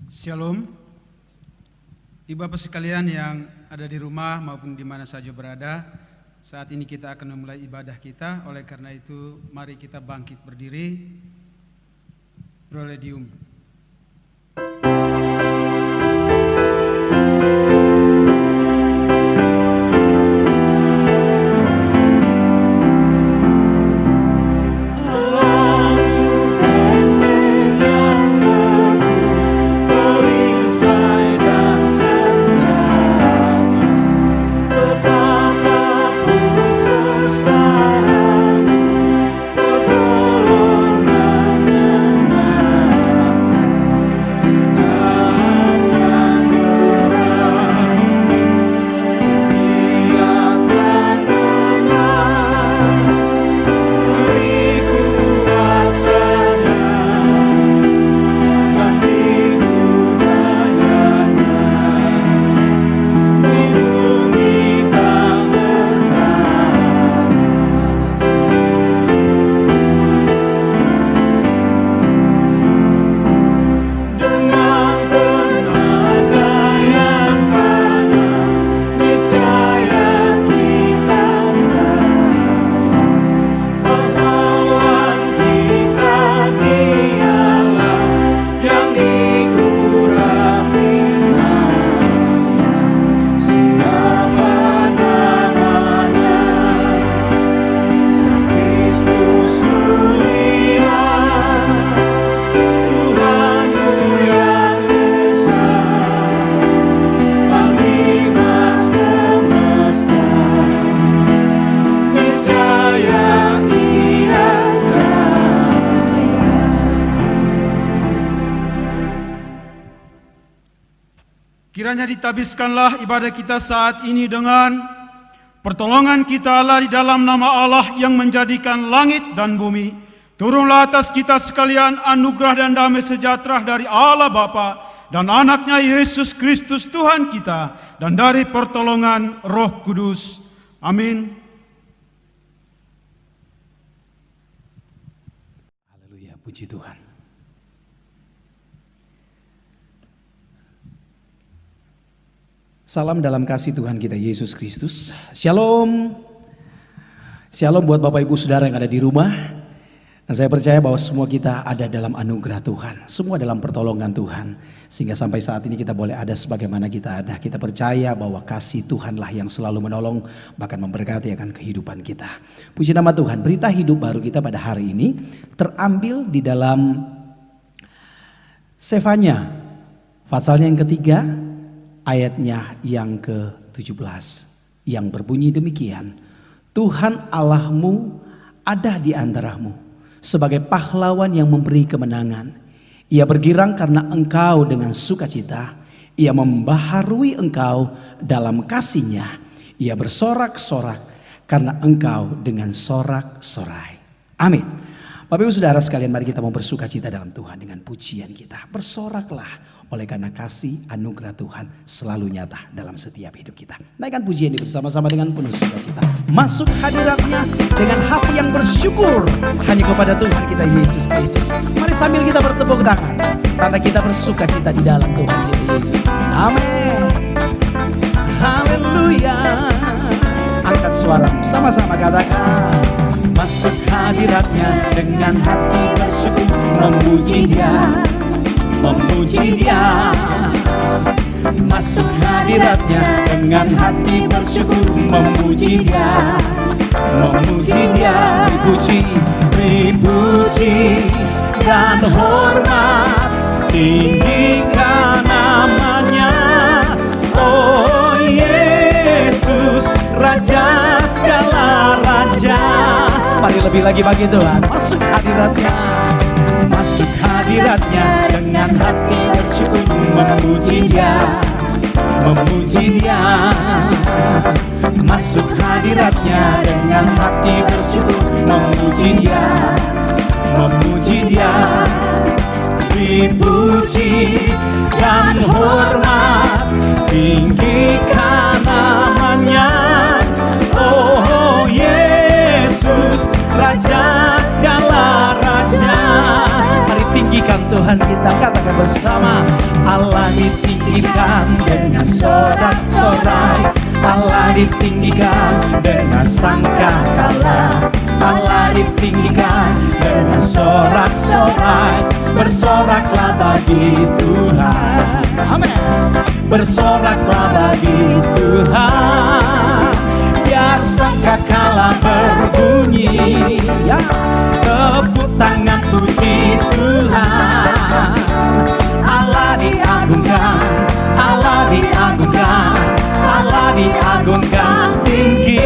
Shalom, Ibu Bapak sekalian yang ada di rumah maupun di mana saja berada. Saat ini kita akan memulai ibadah kita. Oleh karena itu, mari kita bangkit berdiri. Proledium. Kiranya ditabiskanlah ibadah kita saat ini dengan pertolongan kita Allah di dalam nama Allah yang menjadikan langit dan bumi. Turunlah atas kita sekalian anugerah dan damai sejahtera dari Allah Bapa dan anaknya Yesus Kristus Tuhan kita, dan dari pertolongan Roh Kudus. Amin. Haleluya, puji Tuhan. Salam dalam kasih Tuhan kita Yesus Kristus. Shalom. Shalom buat Bapak Ibu Saudara yang ada di rumah. Dan saya percaya bahwa semua kita ada dalam anugerah Tuhan. Semua dalam pertolongan Tuhan. Sehingga sampai saat ini kita boleh ada sebagaimana kita ada. Kita percaya bahwa kasih Tuhanlah yang selalu menolong, bahkan memberkati akan kehidupan kita. Puji nama Tuhan. Berita hidup baru kita pada hari ini terambil di dalam Sefanya, pasalnya yang ketiga, ayatnya yang ke-17 yang berbunyi demikian. Tuhan Allahmu ada di antaramu sebagai pahlawan yang memberi kemenangan. Ia bergirang karena engkau dengan sukacita. Ia membaharui engkau dalam kasih-Nya. Ia bersorak-sorak karena engkau dengan sorak-sorai. Amin. Bapak Ibu Saudara sekalian, mari kita mau bersukacita dalam Tuhan dengan pujian kita. Bersoraklah oleh karena kasih anugerah Tuhan selalu nyata dalam setiap hidup kita. Naikkan pujian ini bersama-sama dengan penuh sukacita. Masuk hadiratnya dengan hati yang bersyukur hanya kepada Tuhan kita Yesus Kristus. Mari sambil kita bertepuk tangan, tanda kita bersukacita di dalam Tuhan kita Yesus. Amin. Haleluya. Angkat suara sama-sama katakan. Masuk hadiratnya dengan hati bersyukur, memuji Dia, memuji Dia. Masuk hadiratnya dengan hati bersyukur, memuji Dia, memuji Dia. Dipuji, dipuji dan hormat, tinggikan namanya. Oh Yesus, Raja segala raja. Mari lebih lagi bagi Tuhan. Masuk hadiratnya, masuk hadiratnya dengan hati bersyukur, memuji Dia, memuji Dia. Masuk hadiratnya dengan hati bersyukur, memuji Dia, memuji Dia. Dipuji dan hormat, tinggikan namanya. Oh Yesus, Raja segala raja. Mari tinggikan Tuhan kita, katakan bersama. ditinggikan dengan sorak-sorai, Allah ditinggikan dengan sangkakala, Allah ditinggikan dengan sorak-sorai. Bersoraklah bagi Tuhan, amin. Bersoraklah bagi Tuhan, biar sangkakala berbunyi, ya. Tepuk tangan puji Tuhan. Allah diagungkan, Allah diagungkan, Allah diagungkan tinggi.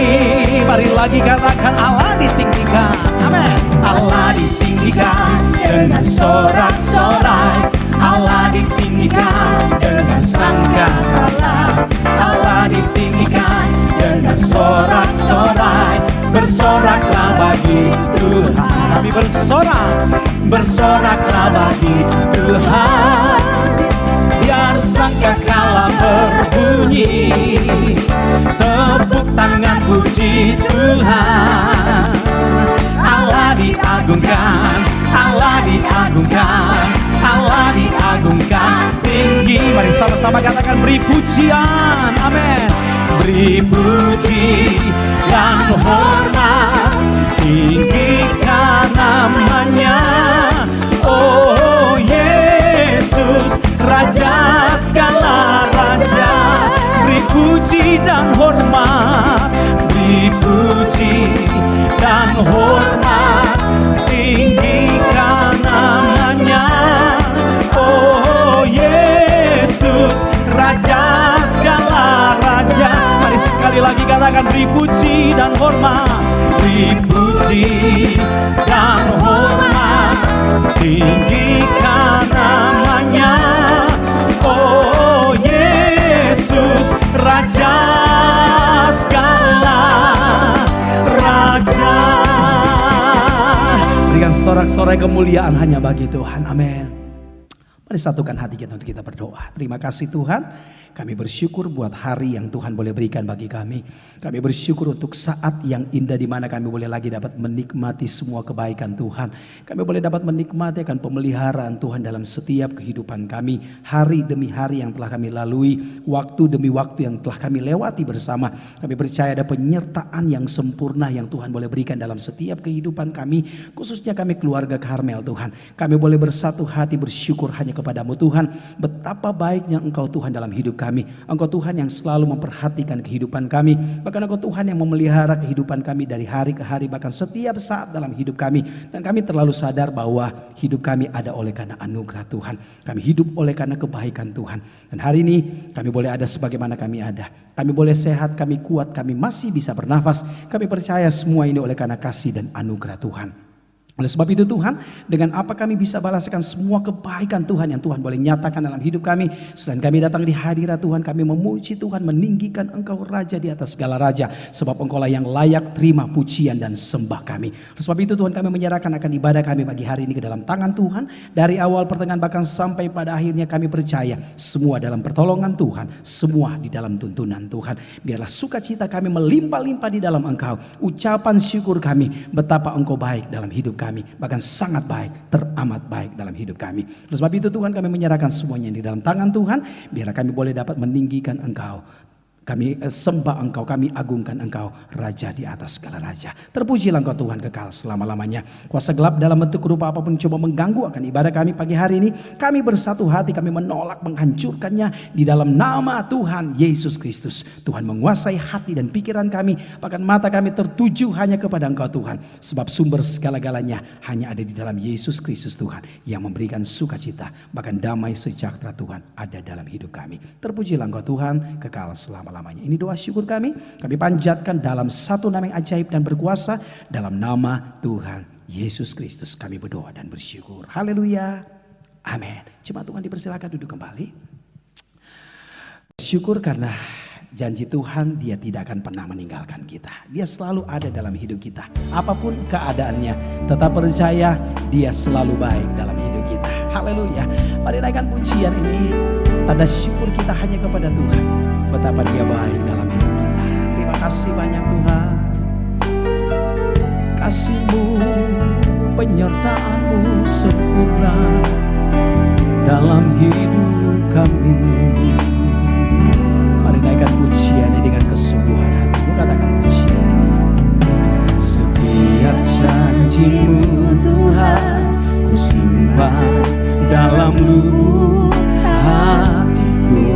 Mari lagi katakan Allah ditinggikan, amin. Allah ditinggikan dengan sorak-sorai, Allah ditinggikan dengan sangkakala, Allah ditinggikan dengan sorak-sorai. Bersoraklah bagi Tuhan, kami bersorak, bersoraklah bagi Tuhan, biar sangkakala berbunyi. Tepuk tangan puji Tuhan. Allah diagungkan, Allah diagungkan, Allah diagungkan tinggi. Mari sama-sama katakan beri pujian, amin. Beri puji dan hormat, tinggikan namanya. Oh Yesus, Raja segala raja. Beri puji dan hormat, beri puji dan hormat, tinggikan namanya. Oh Yesus, Raja segala raja. Mari sekali lagi katakan beri puji dan hormat, beri puji dan hormat, tinggikan namanya. Oh Yesus, Raja segala raja. Berikan sorak-sorai kemuliaan hanya bagi Tuhan, amin. Mari satukan hati kita untuk kita berdoa. Terima kasih Tuhan, kami bersyukur buat hari yang Tuhan boleh berikan bagi kami. Kami bersyukur untuk saat yang indah di mana kami boleh lagi dapat menikmati semua kebaikan Tuhan. Kami boleh dapat menikmati akan pemeliharaan Tuhan dalam setiap kehidupan kami. Hari demi hari yang telah kami lalui, waktu demi waktu yang telah kami lewati bersama. Kami percaya ada penyertaan yang sempurna yang Tuhan boleh berikan dalam setiap kehidupan kami. Khususnya kami keluarga Karmel Tuhan. Kami boleh bersatu hati bersyukur hanya kepadamu Tuhan. Betapa baiknya Engkau Tuhan dalam hidup kami. Engkau Tuhan yang selalu memperhatikan kehidupan kami. Bahkan Engkau Tuhan yang memelihara kehidupan kami dari hari ke hari, bahkan setiap saat dalam hidup kami. Dan kami terlalu sadar bahwa hidup kami ada oleh karena anugerah Tuhan. Kami hidup oleh karena kebaikan Tuhan. Dan hari ini kami boleh ada sebagaimana kami ada. Kami boleh sehat, kami kuat, kami masih bisa bernafas. Kami percaya semua ini oleh karena kasih dan anugerah Tuhan. Oleh sebab itu Tuhan, dengan apa kami bisa balaskan semua kebaikan Tuhan yang Tuhan boleh nyatakan dalam hidup kami. Selain kami datang di hadirat Tuhan, kami memuji Tuhan, meninggikan Engkau Raja di atas segala raja. Sebab Engkau lah yang layak terima pujian dan sembah kami. Oleh sebab itu Tuhan, kami menyerahkan akan ibadah kami pagi hari ini ke dalam tangan Tuhan. Dari awal, pertengahan, bahkan sampai pada akhirnya kami percaya semua dalam pertolongan Tuhan, semua di dalam tuntunan Tuhan. Biarlah sukacita kami melimpah-limpah di dalam Engkau. Ucapan syukur kami betapa Engkau baik dalam hidup kami, bahkan sangat baik, teramat baik dalam hidup kami. Oleh sebab itu Tuhan, kami menyerahkan semuanya di dalam tangan Tuhan. Biar kami boleh dapat meninggikan Engkau. Kami sembah Engkau, kami agungkan Engkau, Raja di atas segala raja. Terpujilah Engkau Tuhan kekal selama-lamanya. Kuasa gelap dalam bentuk rupa apapun coba mengganggu akan ibadah kami pagi hari ini. Kami bersatu hati, kami menolak menghancurkannya di dalam nama Tuhan Yesus Kristus. Tuhan menguasai hati dan pikiran kami, bahkan mata kami tertuju hanya kepada Engkau Tuhan. Sebab sumber segala-galanya hanya ada di dalam Yesus Kristus Tuhan, yang memberikan sukacita, bahkan damai sejahtera Tuhan ada dalam hidup kami. Terpujilah Engkau Tuhan kekal selama-lamanya. Ini doa syukur kami panjatkan dalam satu nama yang ajaib dan berkuasa, dalam nama Tuhan Yesus Kristus kami berdoa dan bersyukur. Haleluya, amin. Jemaat Tuhan dipersilakan duduk kembali. Bersyukur karena janji Tuhan, Dia tidak akan pernah meninggalkan kita. Dia selalu ada dalam hidup kita. Apapun keadaannya, tetap percaya Dia selalu baik dalam hidup kita. Haleluya. Mari naikkan pujian ini, tanda syukur kita hanya kepada Tuhan. Betapa Dia baik dalam hidup kita. Terima kasih banyak Tuhan. Kasih-Mu, penyertaan-Mu sempurna dalam hidup kami. Mari naikkan pujian ini dengan kesungguhan hati. Katakan pujian ini. Setiap janji-Mu Tuhan ku simpan dalam lubuk hatiku.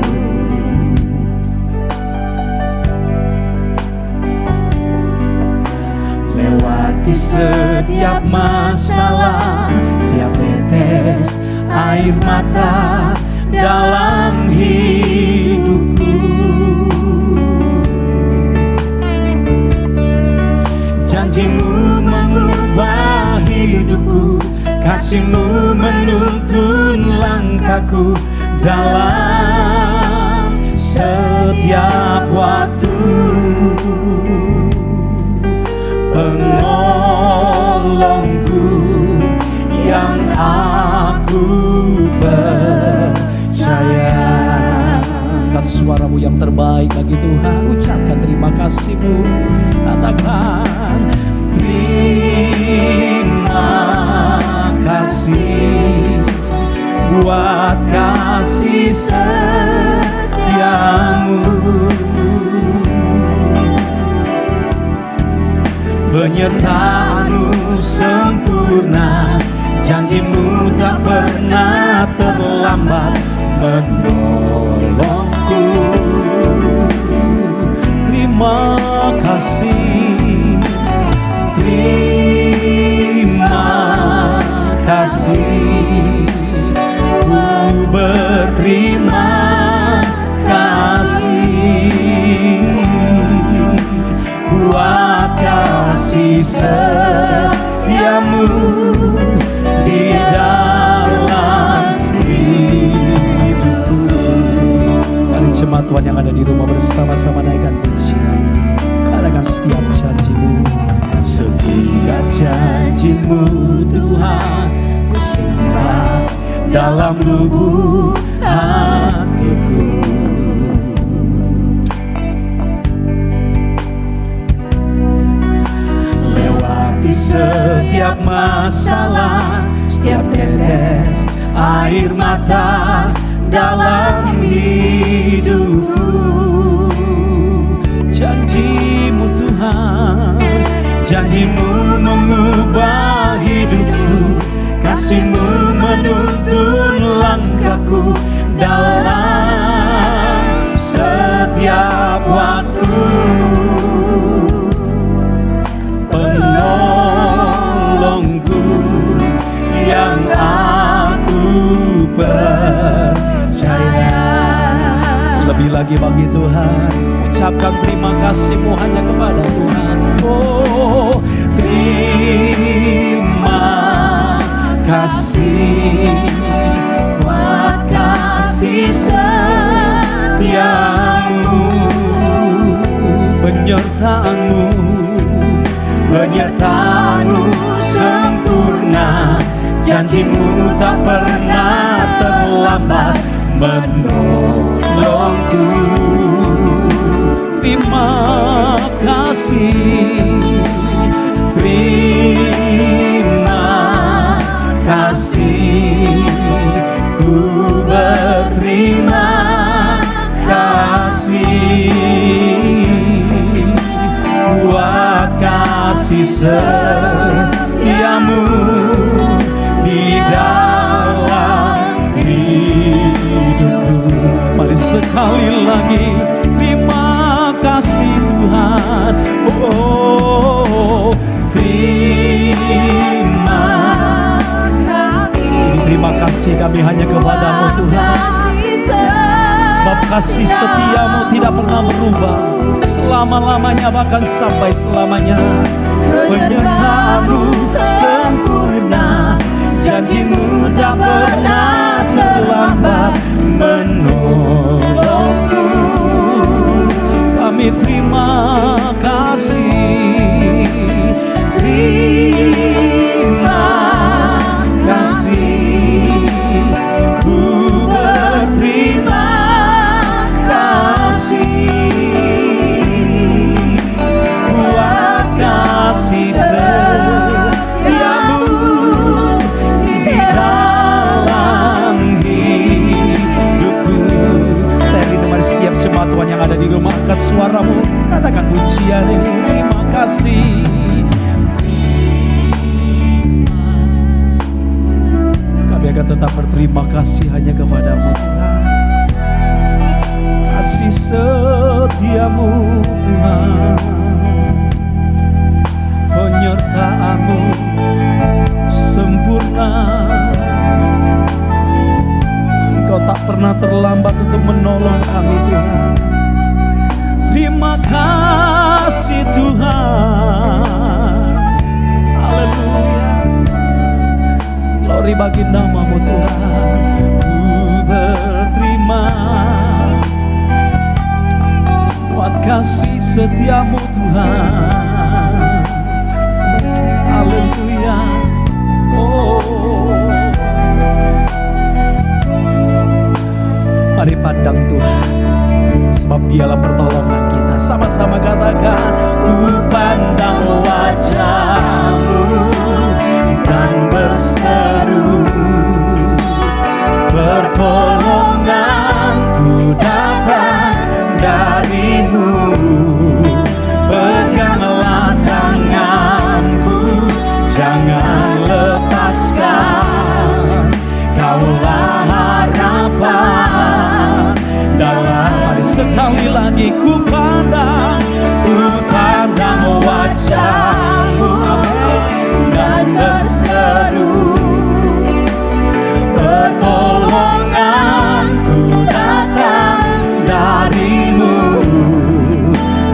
Lewati setiap masalah, tiap tetes air mata dalam hidupku. Janji-Mu mengubah hidupku, kasih-Mu menuntun langkahku dalam setiap waktu. Penolongku yang aku percaya. Angkat suaramu yang terbaik bagi Tuhan, ucapkan terima kasih-Mu. Katakan terima kasih buat kasih setiamu. Penyertaan-Mu sempurna, janji-Mu tak pernah terlambat menolongku. Terima kasih, terima kasih, ku berterima kasih buat kasih setiamu di dalam hidupku. Mari jemaat Tuhan yang ada di rumah bersama-sama naikkan pujian ini. Katakan setiap janji-Mu, setiap janji-Mu Tuhan ku simpan dalam lubuk hatiku. Setiap masalah, setiap tetes air mata dalam hidupku. Janji-Mu Tuhan, janji-Mu mengubah hidupku, kasih-Mu menuntun langkahku dalam setiap waktu. Penolongku yang aku percaya. Lebih lagi bagi Tuhan, ucapkan terima kasih-Mu hanya kepada Tuhan. Oh, terima kasih buat kasih setiamu, penyertaan-Mu, penyertaan-Mu sempurna, janji-Mu tak pernah terlambat menolongku. Terima kasih, terima kasih, ku berterima kasih buat kasih setiamu di dalam hidupku. Mari sekali lagi, terima kasih Tuhan. Oh, terima kasih. Terima kasih kami hanya kepada-Mu Tuhan. Sebab kasih setiamu tidak pernah berubah selama-lamanya, bahkan sampai selamanya. Penyertaan-Mu sempurna, janji-Mu tak pernah terlambat menolongku. Kami terima kasih, terima kasih, ku berterima kasih buat kasih Mari rumah angkat suaramu, katakan pujian ini. Terima kasih. Kami akan tetap berterima kasih hanya kepadamu Tuhan. Kasih setiamu Tuhan, penyertaan-Mu sempurna. Engkau tak pernah terlambat untuk menolong kami Tuhan. Terima kasih Tuhan. Haleluya. Glory bagi nama-Mu Tuhan. Ku berterima buat kasih setiamu Tuhan. Haleluya. Oh, mari pandang Tuhan, sebab Dialah pertolongan kita. Sama-sama katakan, ku pandang wajah-Mu dan berseru, pertolonganku datang dari-Mu. Peganglah tanganku, jangan lepaskan. Kaulah harapan dalam. Mari sekali lagi ku pandang wajah-Mu, dan berseru, pertolonganku datang dari-Mu.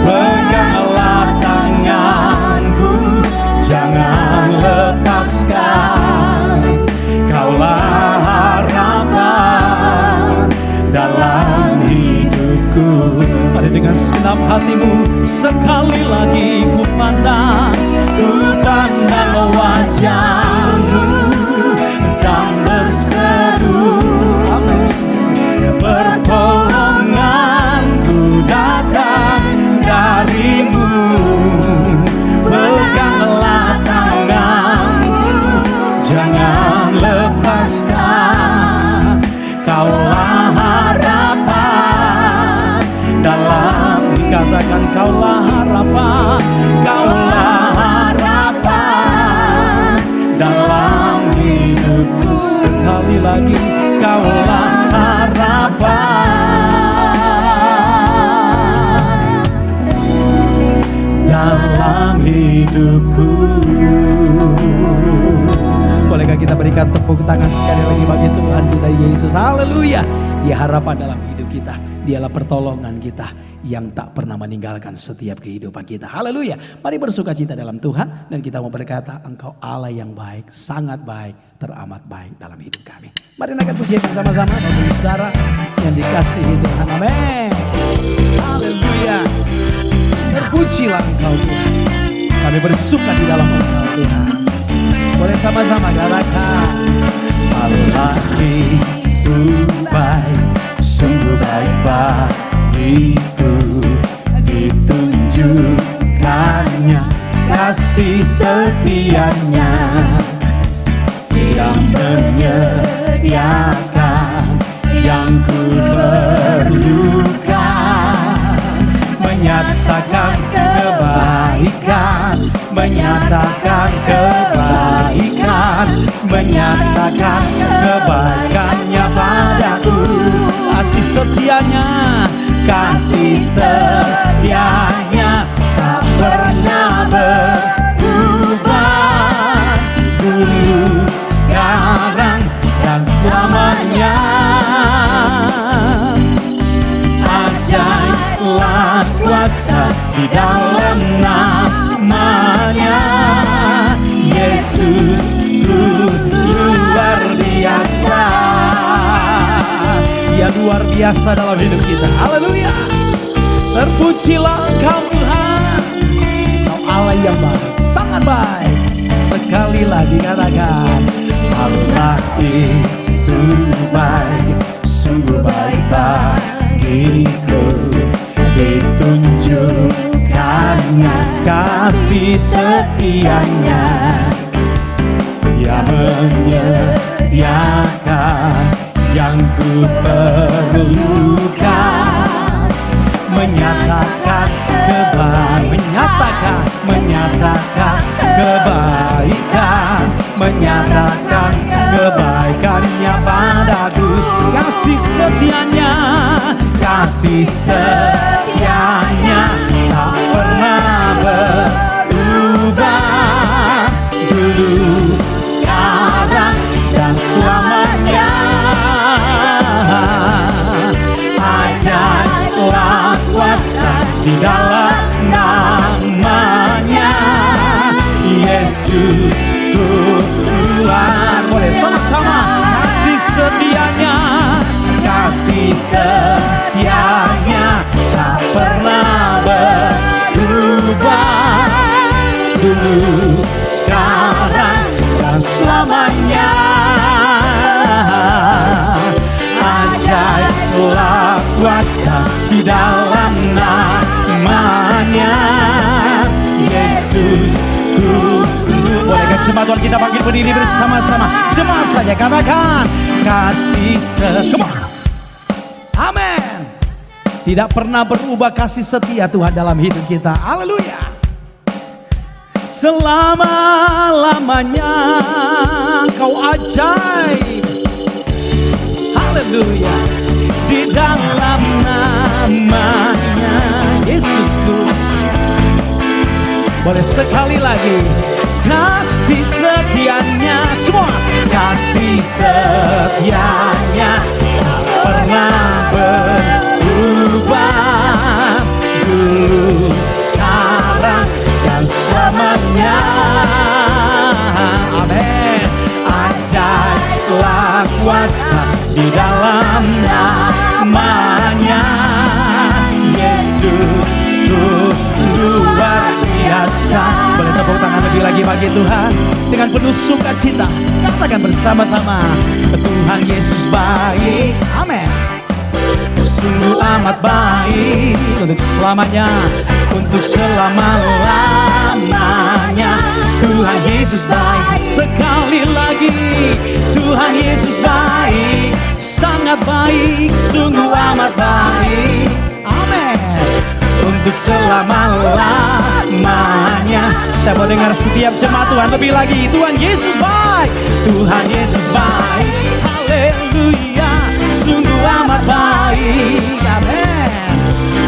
Peganglah tanganku, jangan lepaskan. Kaulah harapan dalam hidupku. Mari dengan segenap hatimu sekali lagi ku pandang wajah-Mu dan berseru, pertolonganku datang dari-Mu. Peganglah tanganku, jangan lepaskan. Kaulah harapan dalam. Katakan kaulah harapan, kaulah harapan dalam hidupku. Sekali lagi, kaulah harapan dalam hidupku. Bolehkah kita berikan tepuk tangan sekali lagi bagi Tuhan kita Yesus. Haleluya. Dia harapan dalam hidup kita. Dialah pertolongan kita yang tak pernah meninggalkan setiap kehidupan kita. Haleluya. Mari bersukacita dalam Tuhan, dan kita mau berkata, Engkau Allah yang baik, sangat baik, teramat baik dalam hidup kami. Mari naikkan pujian bersama-sama bagi saudara yang dikasihi Tuhan. Amin. Haleluya. Terpujilah Engkau Tuhan. Kami bersuka di dalam Engkau Tuhan. Boleh sama-sama katakan, Allah itu baik, sungguh baik bagiku. Ditunjukkannya kasih setianya, yang menyediakan yang ku perlukan. Menyatakan kebaikan, menyatakan kebaikan, menyatakan kebaikannya padaku. Kasih setianya, kasih setianya tak pernah berubah. Dulu, sekarang, dan selamanya. Ajaiblah kuasa di dalam namanya. Yesus luar biasa. Dia luar biasa dalam hidup kita. Haleluya. Terpujilah Engkau Tuhan. Engkau Allah yang baik, sangat baik. Sekali lagi katakan, Allah itu baik, sungguh baik bagiku. Ditunjukkannya kasih setianya, Dia menyediakan yang ku perlukan. menyatakan kebaikan, menyatakan kebaikannya padaku. Kasih setianya tak pernah berubah, dulu, sekarang, dan selamanya. Ajaiblah kuasa di dalam namanya, Yesus ku keluar. Boleh sama-sama. Kasih setianya tak pernah berubah, dulu, sekarang, dan selamanya. Ajaiblah kuasa di dalam namanya, Yesus ku. Bolehkah jemaat Tuhan kita panggil berdiri bersama-sama? Jemaat saja katakan kasih setia. Amin. Tidak pernah berubah kasih setia Tuhan dalam hidup kita. Haleluya. Selama-lamanya Kau ajaib. Haleluya. Di dalam namanya Yesusku. Boleh sekali lagi. Kasih setianya semua. Kasih setianya tak pernah berubah, dulu, sekarang, dan selamanya. Amin. Ajaiblah kuasa di dalam namanya, Yesus ku luar biasa. Boleh tepuk tangan lebih lagi bagi Tuhan dengan penuh sukacita. Katakan bersama-sama, Tuhan Yesus baik. Amin. Sungguh amat baik untuk selamanya, untuk selama-lamanya. Tuhan Yesus baik. Sekali lagi, Tuhan Yesus baik, sangat baik, sungguh amat baik. Amin. Untuk selama-lamanya. Saya mau dengar setiap jemaat Tuhan lebih lagi. Tuhan Yesus baik, Tuhan Yesus baik. Haleluya, sungguh amat baik. Amin.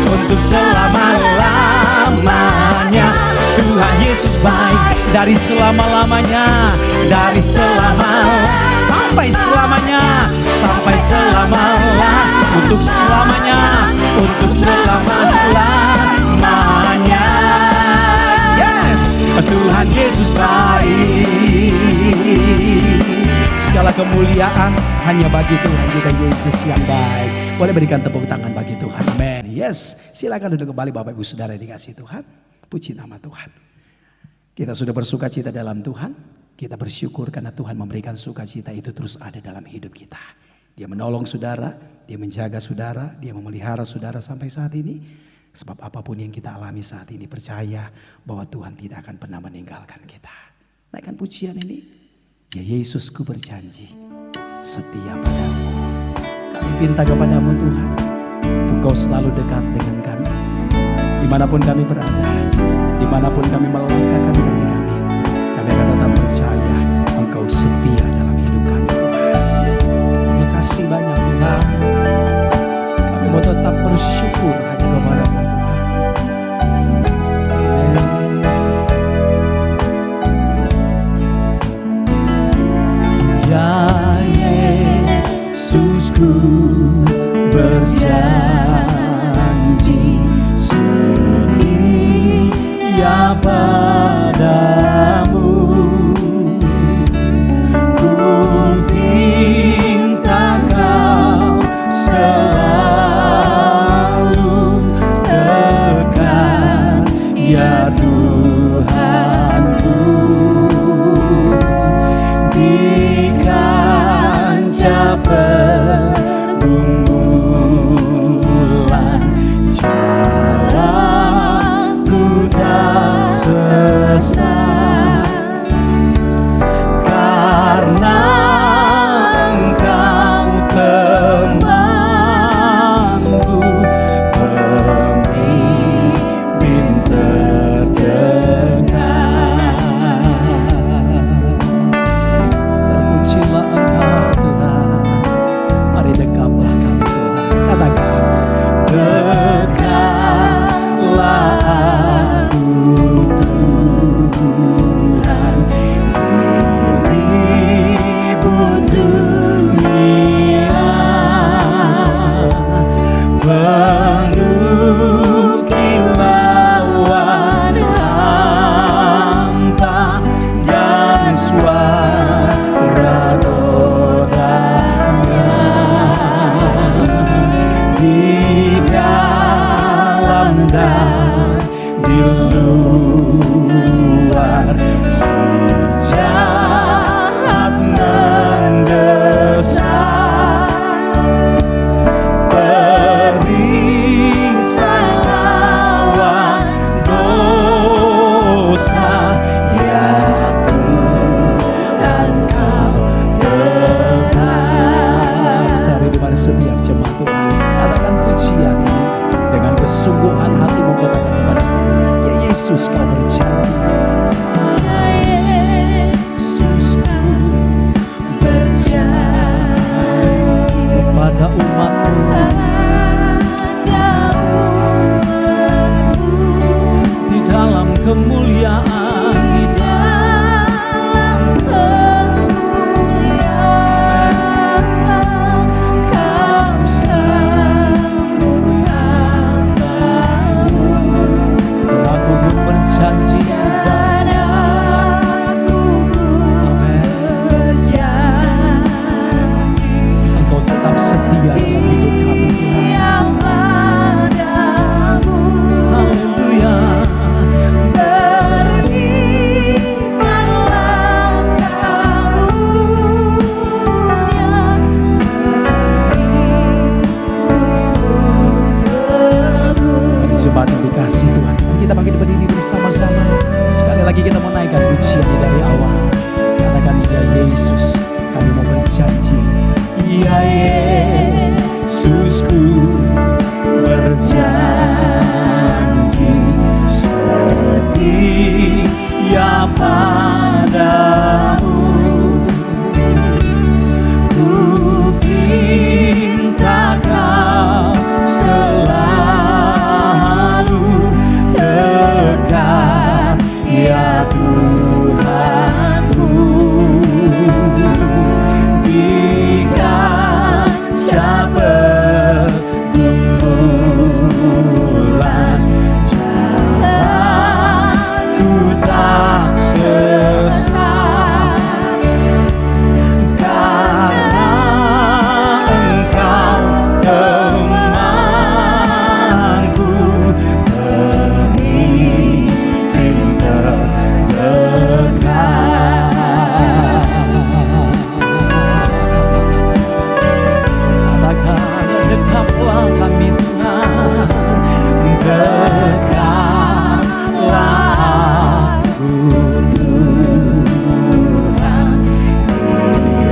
Untuk selama-lamanya. Tuhan Yesus baik. Dari selama-lamanya, dari sampai selamanya, sampai untuk selamanya, untuk selama-lamanya. Yes, Tuhan Yesus baik. Segala kemuliaan hanya bagi Tuhan kita Yesus yang baik. Boleh berikan tepuk tangan bagi Tuhan. Amin. Yes, silakan duduk kembali Bapak Ibu Saudara yang dikasihi Tuhan. Puji nama Tuhan. Kita sudah bersuka cita dalam Tuhan. Kita bersyukur karena Tuhan memberikan sukacita itu terus ada dalam hidup kita. Dia menolong saudara, Dia menjaga saudara, Dia memelihara saudara sampai saat ini. Sebab apapun yang kita alami saat ini, percaya bahwa Tuhan tidak akan pernah meninggalkan kita. Naikkan pujian ini. Ya Yesusku berjanji setia padamu. Kami minta kepadamu Tuhan, Engkau selalu dekat dengan kami. Dimanapun kami berada, dimanapun kami melangkahkan kaki kami akan tetap percaya Engkau setia dalam hidup kami Tuhan. Terima kasih banyak Tuhan. Kami mau tetap bersyukur hanya kepadamu Tuhan. Amin. Ya Yesusku berjanji setia pada Ya Yesusku berjanji setia padamu. Ku minta Kau selalu dekat, ya Tuhanku. Di kancah pergumulan jalanku tak sesat, karena Engkau temanku, pemimpin terdekat. Katakan, dekatlah kami Tuhan, dekatlah aku Tuhan,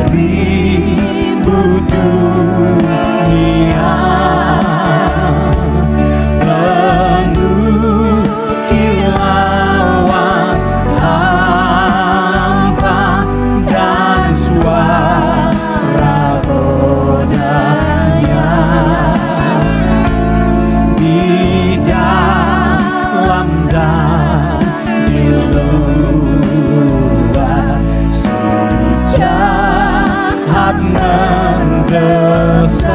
dirimu dunia penuh kilauan hampa dan suara godanya. Di dalam dan di luar si jahat mendesak,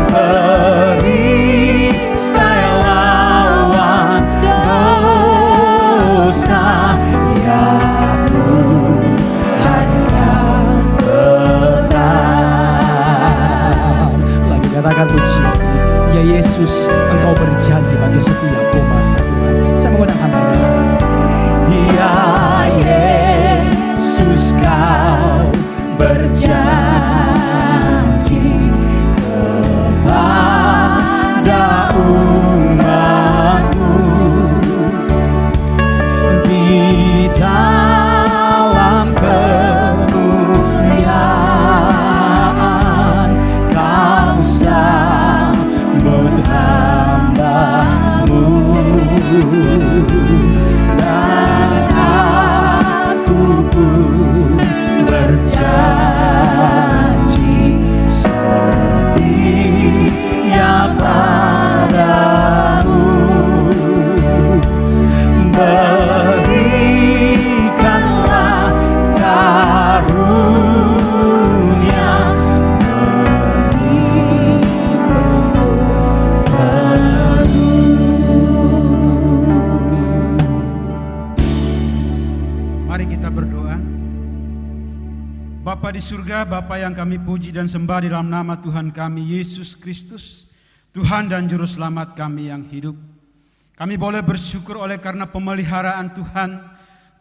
perisai lawan dosa, ya Tuhan Kau tetap. Lagi katakan pujian, ya Yesus, Engkau berjanji bagi setiap umat Tuhan. Saya mengundang hamba-Nya. Ya Yesus, Kau berjanji kepada umat-Mu, di dalam kemuliaan Kau sambut hamba-Mu, dan aku pun berjanji setia padamu. Berikanlah karunia mengikutku penuh. Mari kita berdoa. Bapa di surga, Bapa yang kami puji dan sembah di dalam nama Tuhan kami Yesus Kristus, Tuhan dan Juru Selamat kami yang hidup. Kami boleh bersyukur oleh karena pemeliharaan Tuhan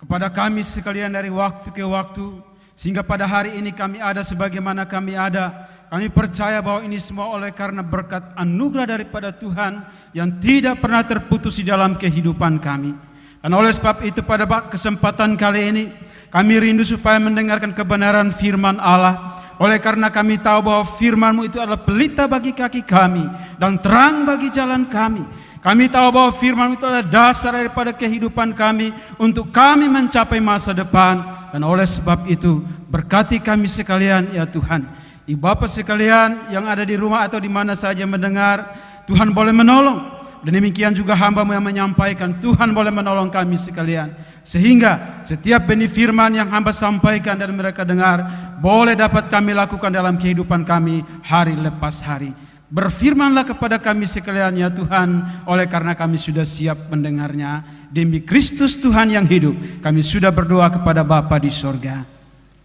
kepada kami sekalian dari waktu ke waktu, sehingga pada hari ini kami ada sebagaimana kami ada. Kami percaya bahwa ini semua oleh karena berkat anugerah daripada Tuhan yang tidak pernah terputus di dalam kehidupan kami. Dan oleh sebab itu pada kesempatan kali ini kami rindu supaya mendengarkan kebenaran firman Allah. Oleh karena kami tahu bahwa firman-Mu itu adalah pelita bagi kaki kami dan terang bagi jalan kami. Kami tahu bahwa firman itu adalah dasar daripada kehidupan kami untuk kami mencapai masa depan. Dan oleh sebab itu berkati kami sekalian ya Tuhan. Ibu Bapa sekalian yang ada di rumah atau di mana saja mendengar, Tuhan boleh menolong. Dan demikian juga hamba-Mu yang menyampaikan, Tuhan boleh menolong kami sekalian. Sehingga setiap benih firman yang hamba sampaikan dan mereka dengar, boleh dapat kami lakukan dalam kehidupan kami hari lepas hari. Berfirmanlah kepada kami sekalian ya Tuhan, oleh karena kami sudah siap mendengarnya. Demi Kristus Tuhan yang hidup, kami sudah berdoa kepada Bapa di sorga.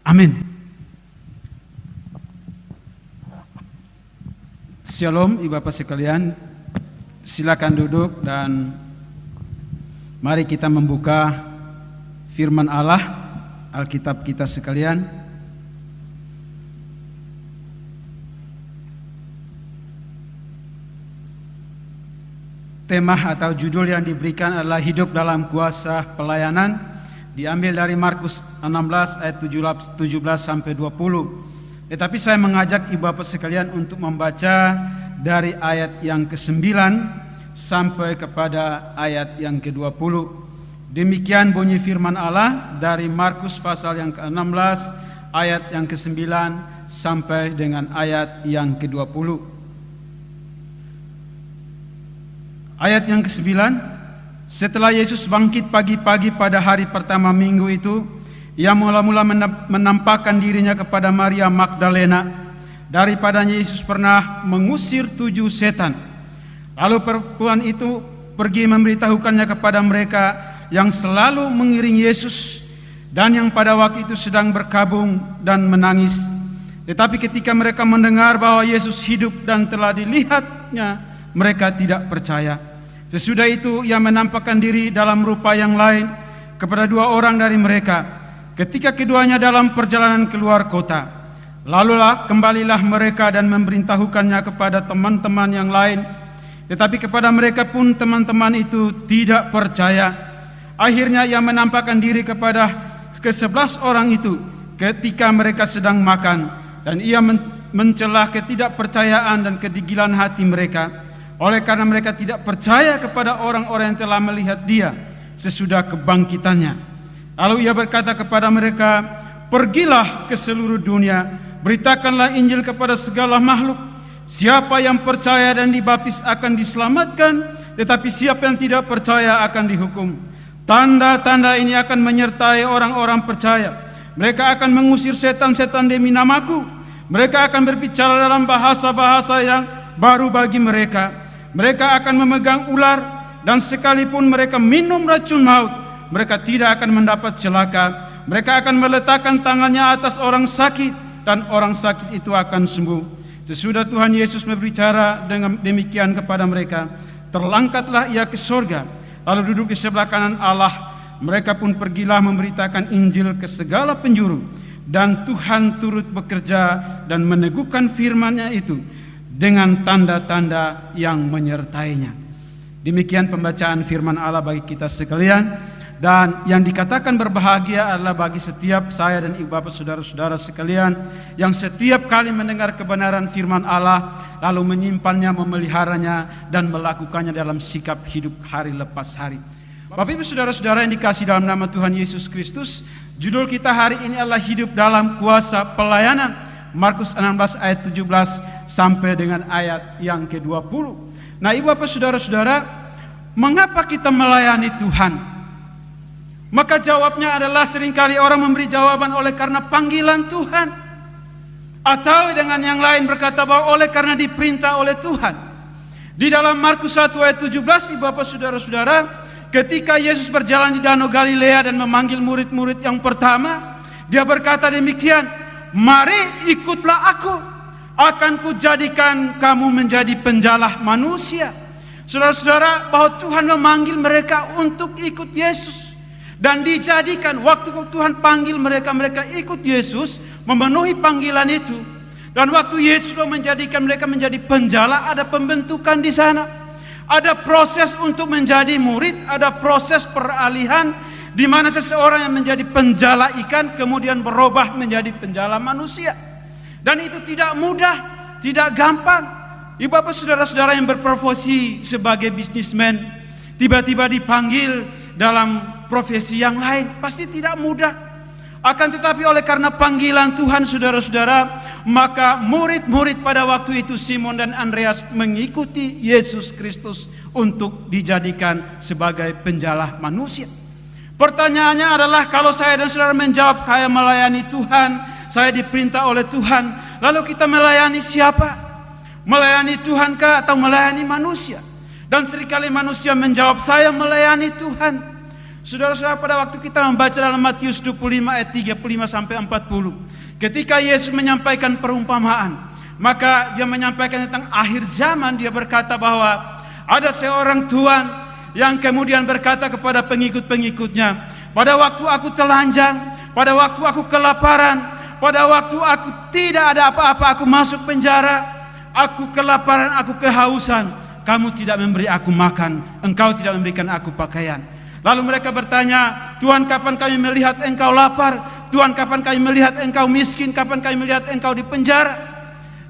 Amin. Shalom Ibu Bapak sekalian, silakan duduk dan mari kita membuka firman Allah, Alkitab kita sekalian. Tema atau judul yang diberikan adalah hidup dalam kuasa pelayanan diambil dari Markus 16 ayat 17 sampai 20. Tetapi saya mengajak ibu bapak sekalian untuk membaca dari ayat yang ke-9 sampai kepada ayat yang ke-20. Demikian bunyi firman Allah dari Markus pasal yang ke-16 ayat yang ke-9 sampai dengan ayat yang ke-20. Ayat yang ke-9, setelah Yesus bangkit pagi-pagi pada hari pertama minggu itu, ia mula-mula menampakkan dirinya kepada Maria Magdalena. Daripadanya Yesus pernah mengusir 7 setan. Lalu perempuan itu pergi memberitahukannya kepada mereka yang selalu mengiring Yesus dan yang pada waktu itu sedang berkabung dan menangis. Tetapi ketika mereka mendengar bahwa Yesus hidup dan telah dilihatnya, mereka tidak percaya. Sesudah itu ia menampakkan diri dalam rupa yang lain kepada 2 orang dari mereka ketika keduanya dalam perjalanan keluar kota. Lalulah kembalilah mereka dan memberitahukannya kepada teman-teman yang lain. Tetapi kepada mereka pun teman-teman itu tidak percaya. Akhirnya ia menampakkan diri kepada ke-11 orang itu ketika mereka sedang makan, dan ia mencelah ketidakpercayaan dan kegigilan hati mereka, oleh karena mereka tidak percaya kepada orang-orang yang telah melihat dia sesudah kebangkitannya. Lalu ia berkata kepada mereka, "Pergilah ke seluruh dunia, beritakanlah Injil kepada segala makhluk. Siapa yang percaya dan dibaptis akan diselamatkan, tetapi siapa yang tidak percaya akan dihukum. Tanda-tanda ini akan menyertai orang-orang percaya. Mereka akan mengusir setan-setan demi namaku. Mereka akan berbicara dalam bahasa-bahasa yang baru bagi mereka. Mereka akan memegang ular, dan sekalipun mereka minum racun maut, mereka tidak akan mendapat celaka. Mereka akan meletakkan tangannya atas orang sakit, dan orang sakit itu akan sembuh." Sesudah Tuhan Yesus berbicara dengan demikian kepada mereka, terangkatlah ia ke sorga, lalu duduk di sebelah kanan Allah. Mereka pun pergilah memberitakan Injil ke segala penjuru, dan Tuhan turut bekerja dan meneguhkan firman-Nya itu dengan tanda-tanda yang menyertainya. Demikian pembacaan firman Allah bagi kita sekalian. Dan yang dikatakan berbahagia adalah bagi setiap saya dan ibu bapak saudara-saudara sekalian yang setiap kali mendengar kebenaran firman Allah lalu menyimpannya, memeliharanya, dan melakukannya dalam sikap hidup hari lepas hari. Bapak ibu saudara-saudara yang dikasihi dalam nama Tuhan Yesus Kristus, judul kita hari ini adalah hidup dalam kuasa pelayanan. Markus 16 ayat 17 sampai dengan ayat yang ke-20. Nah ibu bapak saudara-saudara, mengapa kita melayani Tuhan? Maka jawabnya adalah seringkali orang memberi jawaban oleh karena panggilan Tuhan, atau dengan yang lain berkata bahwa oleh karena diperintah oleh Tuhan. Di dalam Markus 1 ayat 17, ibu bapak saudara-saudara, ketika Yesus berjalan di Danau Galilea dan memanggil murid-murid yang pertama, dia berkata demikian, "Mari ikutlah aku, akan kujadikan kamu menjadi penjala manusia." Saudara-saudara, bahwa Tuhan memanggil mereka untuk ikut Yesus. Dan dijadikan waktu Tuhan panggil mereka, mereka ikut Yesus, memenuhi panggilan itu. Dan waktu Yesus menjadikan mereka menjadi penjala, ada pembentukan di sana. Ada proses untuk menjadi murid, ada proses peralihan di mana seseorang yang menjadi penjala ikan kemudian berubah menjadi penjala manusia. Dan itu tidak mudah, tidak gampang. Ibu bapak saudara-saudara yang berprofesi sebagai bisnismen, tiba-tiba dipanggil dalam profesi yang lain, pasti tidak mudah. Akan tetapi oleh karena panggilan Tuhan saudara-saudara, maka murid-murid pada waktu itu Simon dan Andreas mengikuti Yesus Kristus untuk dijadikan sebagai penjala manusia. Pertanyaannya adalah, kalau saya dan saudara menjawab saya melayani Tuhan, saya diperintah oleh Tuhan, lalu kita melayani siapa? Melayani Tuhankah atau melayani manusia? Dan seringkali manusia menjawab, saya melayani Tuhan. Saudara-saudara, pada waktu kita membaca dalam Matius 25 ayat 35 sampai 40, ketika Yesus menyampaikan perumpamaan, maka dia menyampaikan tentang akhir zaman. Dia berkata bahwa ada seorang tuan yang kemudian berkata kepada pengikut-pengikutnya, pada waktu aku telanjang, pada waktu aku kelaparan, pada waktu aku tidak ada apa-apa, aku masuk penjara, aku kelaparan, aku kehausan, kamu tidak memberi aku makan, engkau tidak memberikan aku pakaian. Lalu mereka bertanya, Tuhan, kapan kami melihat engkau lapar? Tuhan, kapan kami melihat engkau miskin? Kapan kami melihat engkau di penjara?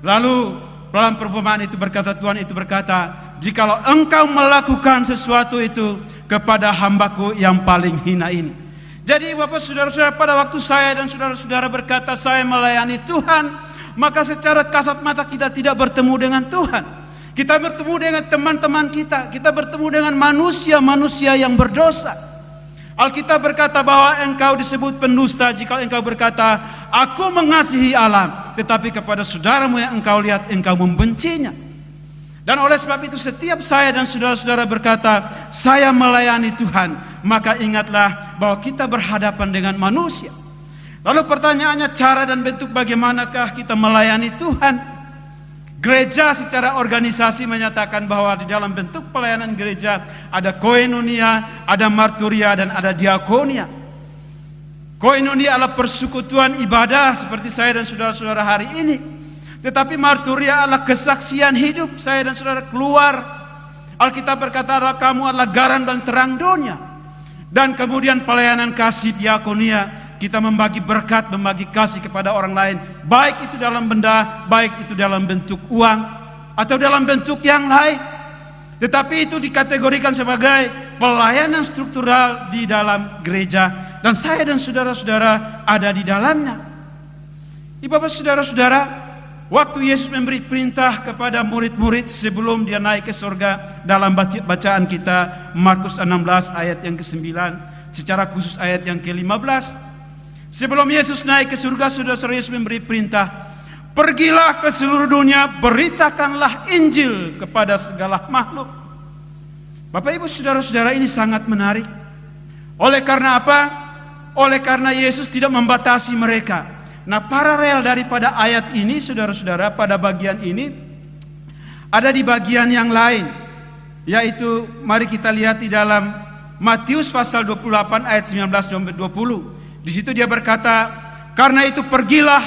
Lalu dalam perumpamaan itu berkata, Tuhan itu berkata, jikalau engkau melakukan sesuatu itu kepada hambaku yang paling hina ini. Jadi Bapak saudara-saudara, pada waktu saya dan saudara-saudara berkata saya melayani Tuhan, maka secara kasat mata kita tidak bertemu dengan Tuhan. Kita bertemu dengan teman-teman kita bertemu dengan manusia-manusia yang berdosa. Alkitab berkata bahwa engkau disebut pendusta jika engkau berkata, aku mengasihi Allah, tetapi kepada saudaramu yang engkau lihat engkau membencinya. Dan oleh sebab itu setiap saya dan saudara-saudara berkata, saya melayani Tuhan, maka ingatlah bahwa kita berhadapan dengan manusia. Lalu pertanyaannya, cara dan bentuk bagaimanakah kita melayani Tuhan? Gereja secara organisasi menyatakan bahwa di dalam bentuk pelayanan gereja ada koinonia, ada marturia, dan ada diakonia. Koinonia adalah persekutuan ibadah seperti saya dan saudara-saudara hari ini. Tetapi marturia adalah kesaksian hidup saya dan saudara keluar. Alkitab berkata kamu adalah garam dan terang dunia. Dan kemudian pelayanan kasih diakonia, kita membagi berkat, membagi kasih kepada orang lain, baik itu dalam benda, baik itu dalam bentuk uang, atau dalam bentuk yang lain. Tetapi itu dikategorikan sebagai pelayanan struktural di dalam gereja, dan saya dan saudara-saudara ada di dalamnya. Bapak saudara-saudara, waktu Yesus memberi perintah kepada murid-murid sebelum dia naik ke surga, dalam bacaan kita Markus 16 ayat yang ke-9, secara khusus ayat yang ke-15. Sebelum Yesus naik ke surga, saudara-saudara, Yesus memberi perintah, pergilah ke seluruh dunia, beritakanlah Injil kepada segala makhluk. Bapak Ibu saudara-saudara, ini sangat menarik. Oleh karena apa? Oleh karena Yesus tidak membatasi mereka. Nah, paralel daripada ayat ini, saudara-saudara, pada bagian ini ada di bagian yang lain, yaitu mari kita lihat di dalam Matius pasal 28 ayat 19-20. Di situ dia berkata, karena itu pergilah,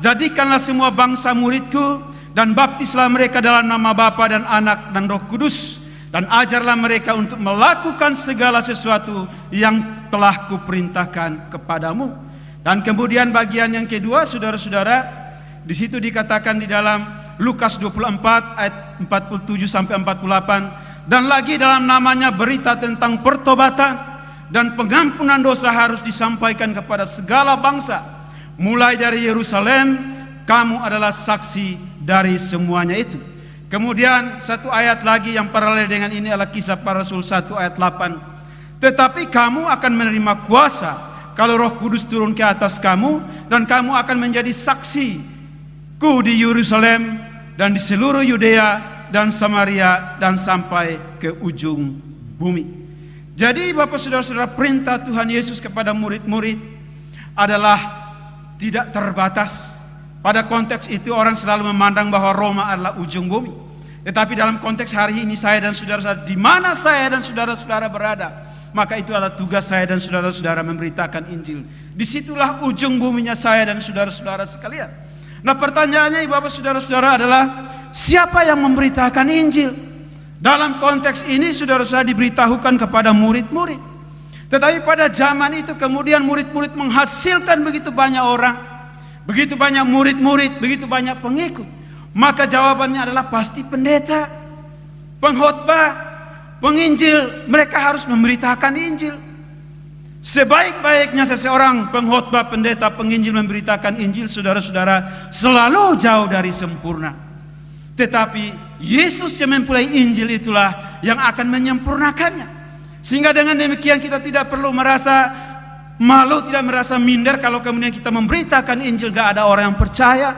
jadikanlah semua bangsa muridku, dan baptislah mereka dalam nama Bapa dan Anak dan Roh Kudus, dan ajarlah mereka untuk melakukan segala sesuatu yang telah kuperintahkan kepadamu. Dan kemudian bagian yang kedua, saudara-saudara, di situ dikatakan di dalam Lukas 24 ayat 47-48, dan lagi dalam namanya berita tentang pertobatan dan pengampunan dosa harus disampaikan kepada segala bangsa. Mulai dari Yerusalem, kamu adalah saksi dari semuanya itu. Kemudian satu ayat lagi yang paralel dengan ini adalah Kisah Para Rasul 1 ayat 8. Tetapi kamu akan menerima kuasa kalau Roh Kudus turun ke atas kamu, dan kamu akan menjadi saksiku di Yerusalem dan di seluruh Yudea dan Samaria dan sampai ke ujung bumi. Jadi Bapak saudara-saudara, perintah Tuhan Yesus kepada murid-murid adalah tidak terbatas. Pada konteks itu orang selalu memandang bahwa Roma adalah ujung bumi. Tetapi dalam konteks hari ini saya dan saudara-saudara, di mana saya dan saudara-saudara berada, maka itu adalah tugas saya dan saudara-saudara memberitakan Injil. Disitulah ujung buminya saya dan saudara-saudara sekalian. Nah, pertanyaannya Bapak saudara-saudara adalah, siapa yang memberitakan Injil? Dalam konteks ini saudara-saudara diberitahukan kepada murid-murid. Tetapi pada zaman itu kemudian murid-murid menghasilkan begitu banyak orang, begitu banyak murid-murid, begitu banyak pengikut. Maka jawabannya adalah pasti pendeta, pengkhotbah, penginjil. Mereka harus memberitakan Injil. Sebaik-baiknya seseorang pengkhotbah, pendeta, penginjil memberitakan Injil, saudara-saudara, selalu jauh dari sempurna. Tetapi Yesus yang memulai Injil itulah yang akan menyempurnakannya. Sehingga dengan demikian kita tidak perlu merasa malu, tidak merasa minder kalau kemudian kita memberitakan Injil gak ada orang yang percaya,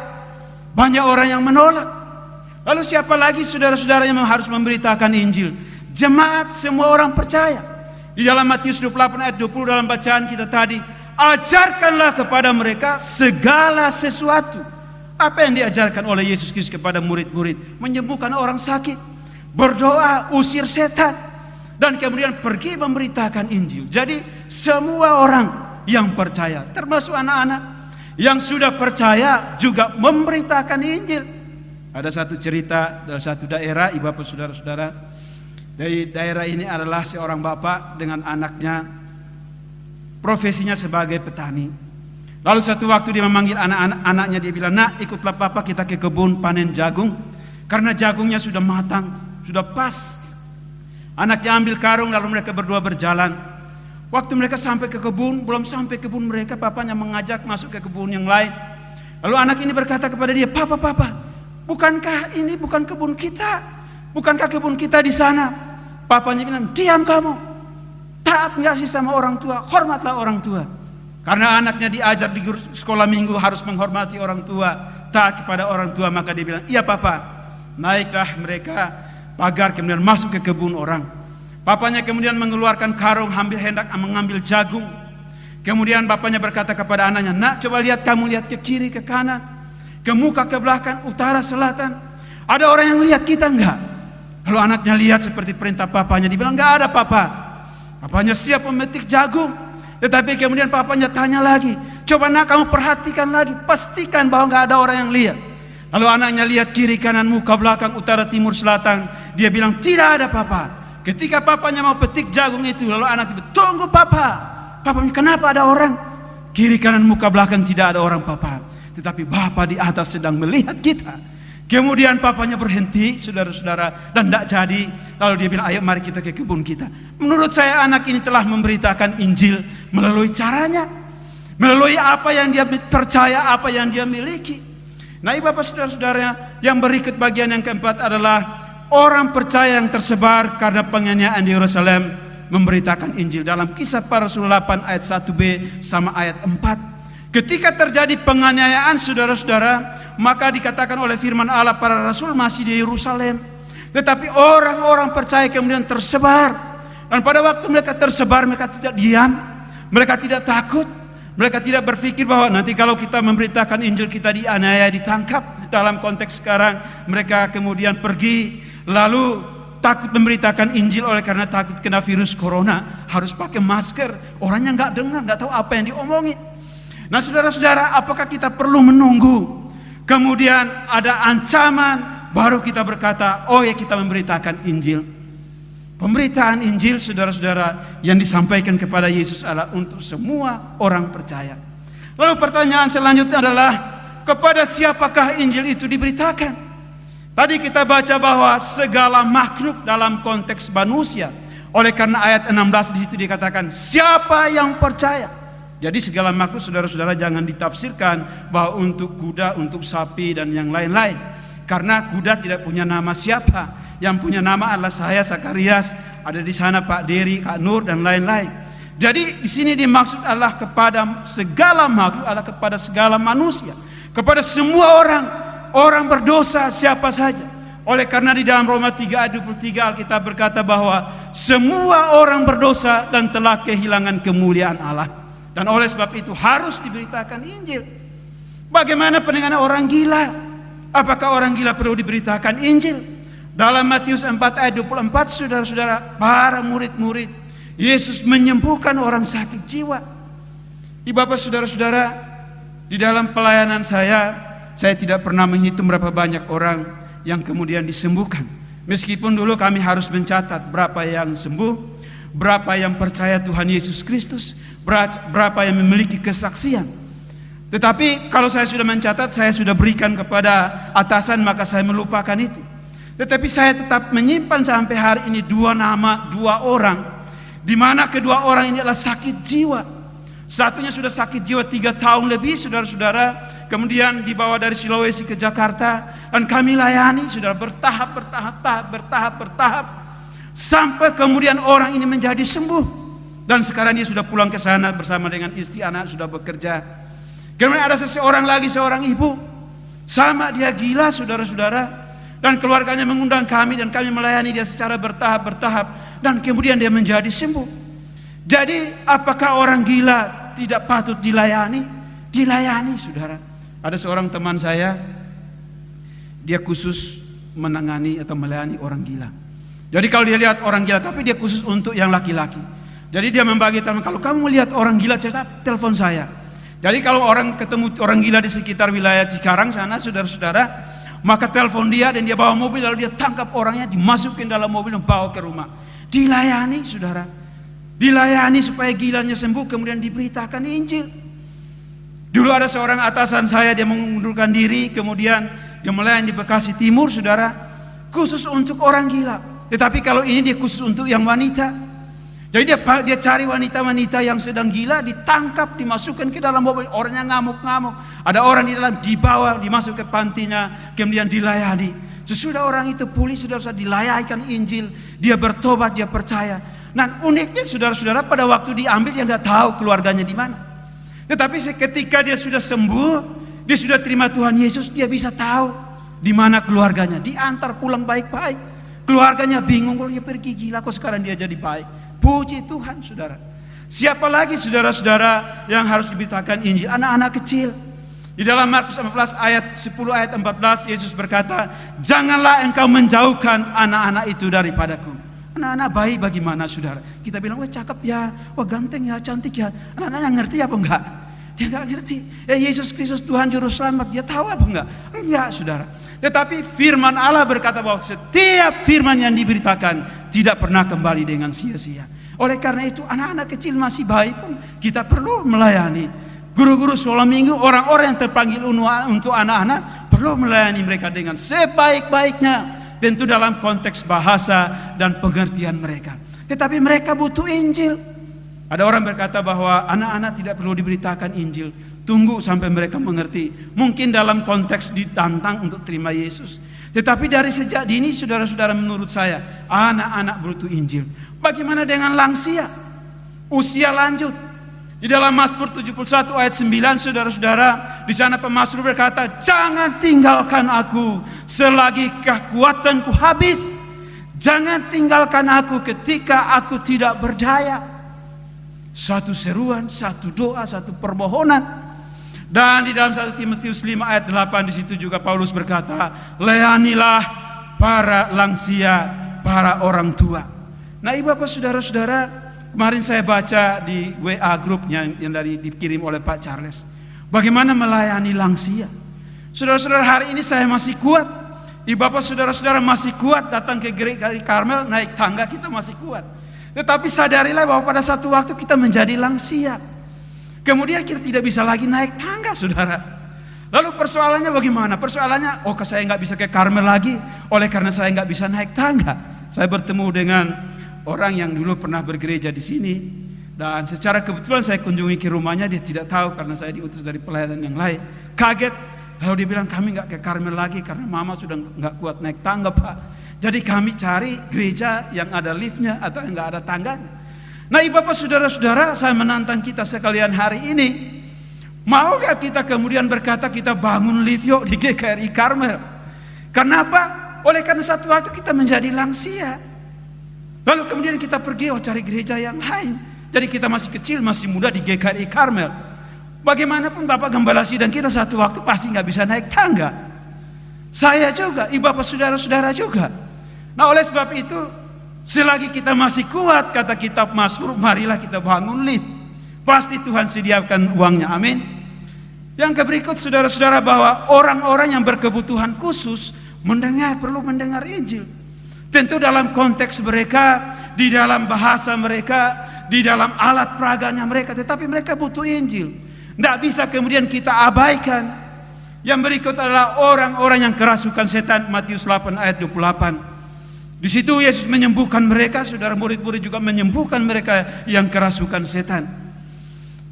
banyak orang yang menolak. Lalu siapa lagi saudara-saudara yang harus memberitakan Injil? Jemaat, semua orang percaya. Di dalam Matius 28 ayat 20 dalam bacaan kita tadi, ajarkanlah kepada mereka segala sesuatu. Apa yang diajarkan oleh Yesus Kristus kepada murid-murid? Menyembuhkan orang sakit, berdoa, usir setan, dan kemudian pergi memberitakan Injil. Jadi semua orang yang percaya, termasuk anak-anak yang sudah percaya juga memberitakan Injil. Ada satu cerita dari satu daerah, Bapak saudara-saudara, dari daerah ini adalah seorang bapak dengan anaknya, profesinya sebagai petani. Lalu satu waktu dia memanggil anak-anaknya, dia bilang, "Nak, ikutlah papa kita ke kebun panen jagung, karena jagungnya sudah matang, sudah pas." Anaknya ambil karung, lalu mereka berdua berjalan. Waktu mereka sampai ke kebun, belum sampai kebun mereka, papanya mengajak masuk ke kebun yang lain. Lalu anak ini berkata kepada dia, "Papa, bukankah ini bukan kebun kita? Bukankah kebun kita di sana?" Papanya bilang, "Diam kamu. Taat nggak sih sama orang tua? Hormatlah orang tua." Karena anaknya diajar di sekolah minggu harus menghormati orang tua, taat kepada orang tua, maka dia bilang, "Iya papa." Naiklah mereka pagar kemudian masuk ke kebun orang. Papanya kemudian mengeluarkan karung, hendak mengambil jagung. Kemudian bapaknya berkata kepada anaknya, "Nak, coba lihat, kamu lihat ke kiri, ke kanan, ke muka, ke belakang, utara, selatan. Ada orang yang lihat kita enggak?" Lalu anaknya lihat seperti perintah papanya, dibilang, "Enggak ada papa." Papanya siap memetik jagung. Tetapi kemudian papanya tanya lagi, "Coba nak, kamu perhatikan lagi, pastikan bahwa enggak ada orang yang lihat." Lalu anaknya lihat kiri, kanan, muka, belakang, utara, timur, selatan. Dia bilang, "Tidak ada papa." Ketika papanya mau petik jagung itu, lalu anaknya, "Tunggu papa." Papanya, "Kenapa ada orang?" "Kiri, kanan, muka, belakang tidak ada orang papa, tetapi Bapa di atas sedang melihat kita." Kemudian papanya berhenti, saudara-saudara, dan tidak jadi. Lalu dia bilang, "Ayo mari kita ke kebun kita." Menurut saya anak ini telah memberitakan Injil melalui caranya, melalui apa yang dia percaya, apa yang dia miliki. Nah, Bapak saudara-saudara, yang berikut bagian yang keempat adalah orang percaya yang tersebar karena penganiayaan di Yerusalem memberitakan Injil. Dalam Kisah Para Rasul 8 ayat 1b sama ayat 4. Ketika terjadi penganiayaan saudara-saudara, maka dikatakan oleh firman Allah para rasul masih di Yerusalem. Tetapi orang-orang percaya kemudian tersebar. Dan pada waktu mereka tersebar, mereka tidak diam, mereka tidak takut, mereka tidak berpikir bahwa nanti kalau kita memberitakan Injil kita dianiaya, ditangkap. Dalam konteks sekarang, mereka kemudian pergi lalu takut memberitakan Injil oleh karena takut kena virus corona, harus pakai masker. Orangnya nggak dengar, nggak tahu apa yang diomongin. Nah, saudara-saudara, apakah kita perlu menunggu kemudian ada ancaman baru kita berkata, "Oh ya, kita memberitakan Injil"? Pemberitaan Injil, saudara-saudara, yang disampaikan kepada Yesus adalah untuk semua orang percaya. Lalu pertanyaan selanjutnya adalah, kepada siapakah Injil itu diberitakan? Tadi kita baca bahwa segala makhluk dalam konteks manusia. Oleh karena ayat 16 di situ dikatakan, siapa yang percaya? Jadi segala makhluk, saudara-saudara, jangan ditafsirkan bahwa untuk kuda, untuk sapi dan yang lain-lain. Karena kuda tidak punya nama siapa. Yang punya nama adalah saya, Sakarias, ada di sana Pak Dery, Kak Nur dan lain-lain. Jadi di sini dimaksud Allah kepada segala makhluk, Allah kepada segala manusia, kepada semua orang berdosa siapa saja. Oleh karena di dalam Roma 3 ayat 23 Alkitab berkata bahwa semua orang berdosa dan telah kehilangan kemuliaan Allah. Dan oleh sebab itu harus diberitakan Injil. Bagaimana dengan orang gila? Apakah orang gila perlu diberitakan Injil? Dalam Matius 4 ayat 24, saudara-saudara, para murid-murid Yesus menyembuhkan orang sakit jiwa. Bapak saudara-saudara, di dalam pelayanan saya tidak pernah menghitung berapa banyak orang yang kemudian disembuhkan. Meskipun dulu kami harus mencatat berapa yang sembuh, berapa yang percaya Tuhan Yesus Kristus, berapa yang memiliki kesaksian. Tetapi kalau saya sudah mencatat, saya sudah berikan kepada atasan, maka saya melupakan itu. Tetapi saya tetap menyimpan sampai hari ini 2 nama, 2 orang, di mana kedua orang ini adalah sakit jiwa. Satunya sudah sakit jiwa 3 tahun lebih, saudara-saudara. Kemudian dibawa dari Sulawesi ke Jakarta, dan kami layani, sudah bertahap, sampai kemudian orang ini menjadi sembuh. Dan sekarang dia sudah pulang ke sana bersama dengan istri, anak, sudah bekerja. Kemudian ada seorang lagi, seorang ibu, sama dia gila, saudara-saudara. Dan keluarganya mengundang kami, dan kami melayani dia secara bertahap, dan kemudian dia menjadi sembuh. Jadi apakah orang gila tidak patut dilayani? Dilayani, saudara. Ada seorang teman saya, dia khusus menangani atau melayani orang gila. Jadi kalau dia lihat orang gila, tapi dia khusus untuk yang laki-laki. Jadi dia membagi teman, kalau kamu melihat orang gila, telepon saya. Jadi kalau orang ketemu orang gila di sekitar wilayah Cikarang sana, saudara-saudara, maka telepon dia dan dia bawa mobil, lalu dia tangkap orangnya, dimasukin dalam mobil dan bawa ke rumah. Dilayani, saudara. Dilayani supaya gilanya sembuh, kemudian diberitakan Injil. Dulu ada seorang atasan saya, dia mengundurkan diri, kemudian dia melayani di Bekasi Timur, saudara, khusus untuk orang gila. Tetapi kalau ini dia khusus untuk yang wanita. Jadi dia cari wanita-wanita yang sedang gila, ditangkap, dimasukkan ke dalam mobil, orangnya ngamuk-ngamuk. Ada orang di dalam, dibawa, dimasuk ke pantinya, kemudian dilayani. Sesudah orang itu pulih, saudara-saudara, dilayanikan Injil, dia bertobat, dia percaya. Nah, uniknya saudara-saudara, pada waktu diambil dia nggak tahu keluarganya di mana. Tetapi ketika dia sudah sembuh, dia sudah terima Tuhan Yesus, dia bisa tahu di mana keluarganya. Diantar pulang baik-baik. Keluarganya bingung, kalau dia pergi gila, kok sekarang dia jadi baik. Puji Tuhan, saudara. Siapa lagi saudara-saudara yang harus diberitakan Injil? Anak-anak kecil. Di dalam Markus 14 ayat 10 ayat 14 Yesus berkata, janganlah engkau menjauhkan anak-anak itu daripadaku. Anak-anak bayi bagaimana, saudara? Kita bilang, wah cakep ya, wah ganteng ya, cantik ya. Anak-anak yang ngerti apa enggak? Dia enggak ngerti. Yesus Kristus Tuhan Juru Selamat, dia tahu apa enggak? Enggak, saudara. Tetapi firman Allah berkata bahwa setiap firman yang diberitakan tidak pernah kembali dengan sia-sia. Oleh karena itu anak-anak kecil masih bayi pun kita perlu melayani. Guru-guru sekolah minggu, orang-orang yang terpanggil untuk anak-anak, perlu melayani mereka dengan sebaik-baiknya. Tentu dalam konteks bahasa dan pengertian mereka. Tetapi mereka butuh Injil. Ada orang berkata bahwa anak-anak tidak perlu diberitakan Injil. Tunggu sampai mereka mengerti. Mungkin dalam konteks ditantang untuk terima Yesus. Tetapi dari sejak dini, saudara-saudara, menurut saya anak-anak butuh Injil. Bagaimana dengan lansia? Usia lanjut. Di dalam Mazmur 71 ayat 9, saudara-saudara, di sana pemazmur berkata, jangan tinggalkan aku selagi kekuatanku habis. Jangan tinggalkan aku ketika aku tidak berdaya. Satu seruan, satu doa, satu permohonan. Dan di dalam 1 Timotius 5 ayat 8 di situ juga Paulus berkata, layanilah para lansia, para orang tua. Nah, ibu bapak saudara-saudara, kemarin saya baca di WA grup yang dikirim oleh Pak Charles, bagaimana melayani lansia. Saudara-saudara, hari ini saya masih kuat. Ibu bapak saudara-saudara masih kuat datang ke gereja Karmel, naik tangga kita masih kuat. Tetapi sadarilah bahwa pada satu waktu kita menjadi lansia. Kemudian kita tidak bisa lagi naik tangga, saudara. Lalu persoalannya bagaimana? Persoalannya, saya nggak bisa ke Karmel lagi, oleh karena saya nggak bisa naik tangga. Saya bertemu dengan orang yang dulu pernah bergereja di sini, dan secara kebetulan saya kunjungi ke rumahnya. Dia tidak tahu karena saya diutus dari pelayanan yang lain. Kaget, lalu dia bilang kami nggak ke Karmel lagi karena mama sudah nggak kuat naik tangga, Pak. Jadi kami cari gereja yang ada liftnya atau yang nggak ada tangganya. Nah, ibu bapak saudara-saudara, saya menantang kita sekalian hari ini. Mau gak kita kemudian berkata kita bangun lift yuk di GKRI Karmel? Kenapa? Oleh karena satu waktu kita menjadi lansia. Lalu kemudian kita pergi cari gereja yang lain. Jadi kita masih kecil, masih muda di GKRI Karmel. Bagaimanapun Bapak Gembala Sidang kita satu waktu pasti gak bisa naik tangga. Saya juga, ibu bapak saudara-saudara juga. Nah, oleh sebab itu, selagi kita masih kuat, kata kitab Mazmur, marilah kita bangun lift. Pasti Tuhan sediakan uangnya, amin. Yang berikut saudara-saudara, bahwa orang-orang yang berkebutuhan khusus perlu mendengar Injil. Tentu dalam konteks mereka, di dalam bahasa mereka, di dalam alat peraganya mereka, tetapi mereka butuh Injil. Tidak bisa kemudian kita abaikan. Yang berikut adalah orang-orang yang kerasukan setan, Matius 8 ayat 28. Di situ Yesus menyembuhkan mereka, saudara, murid-murid juga menyembuhkan mereka yang kerasukan setan.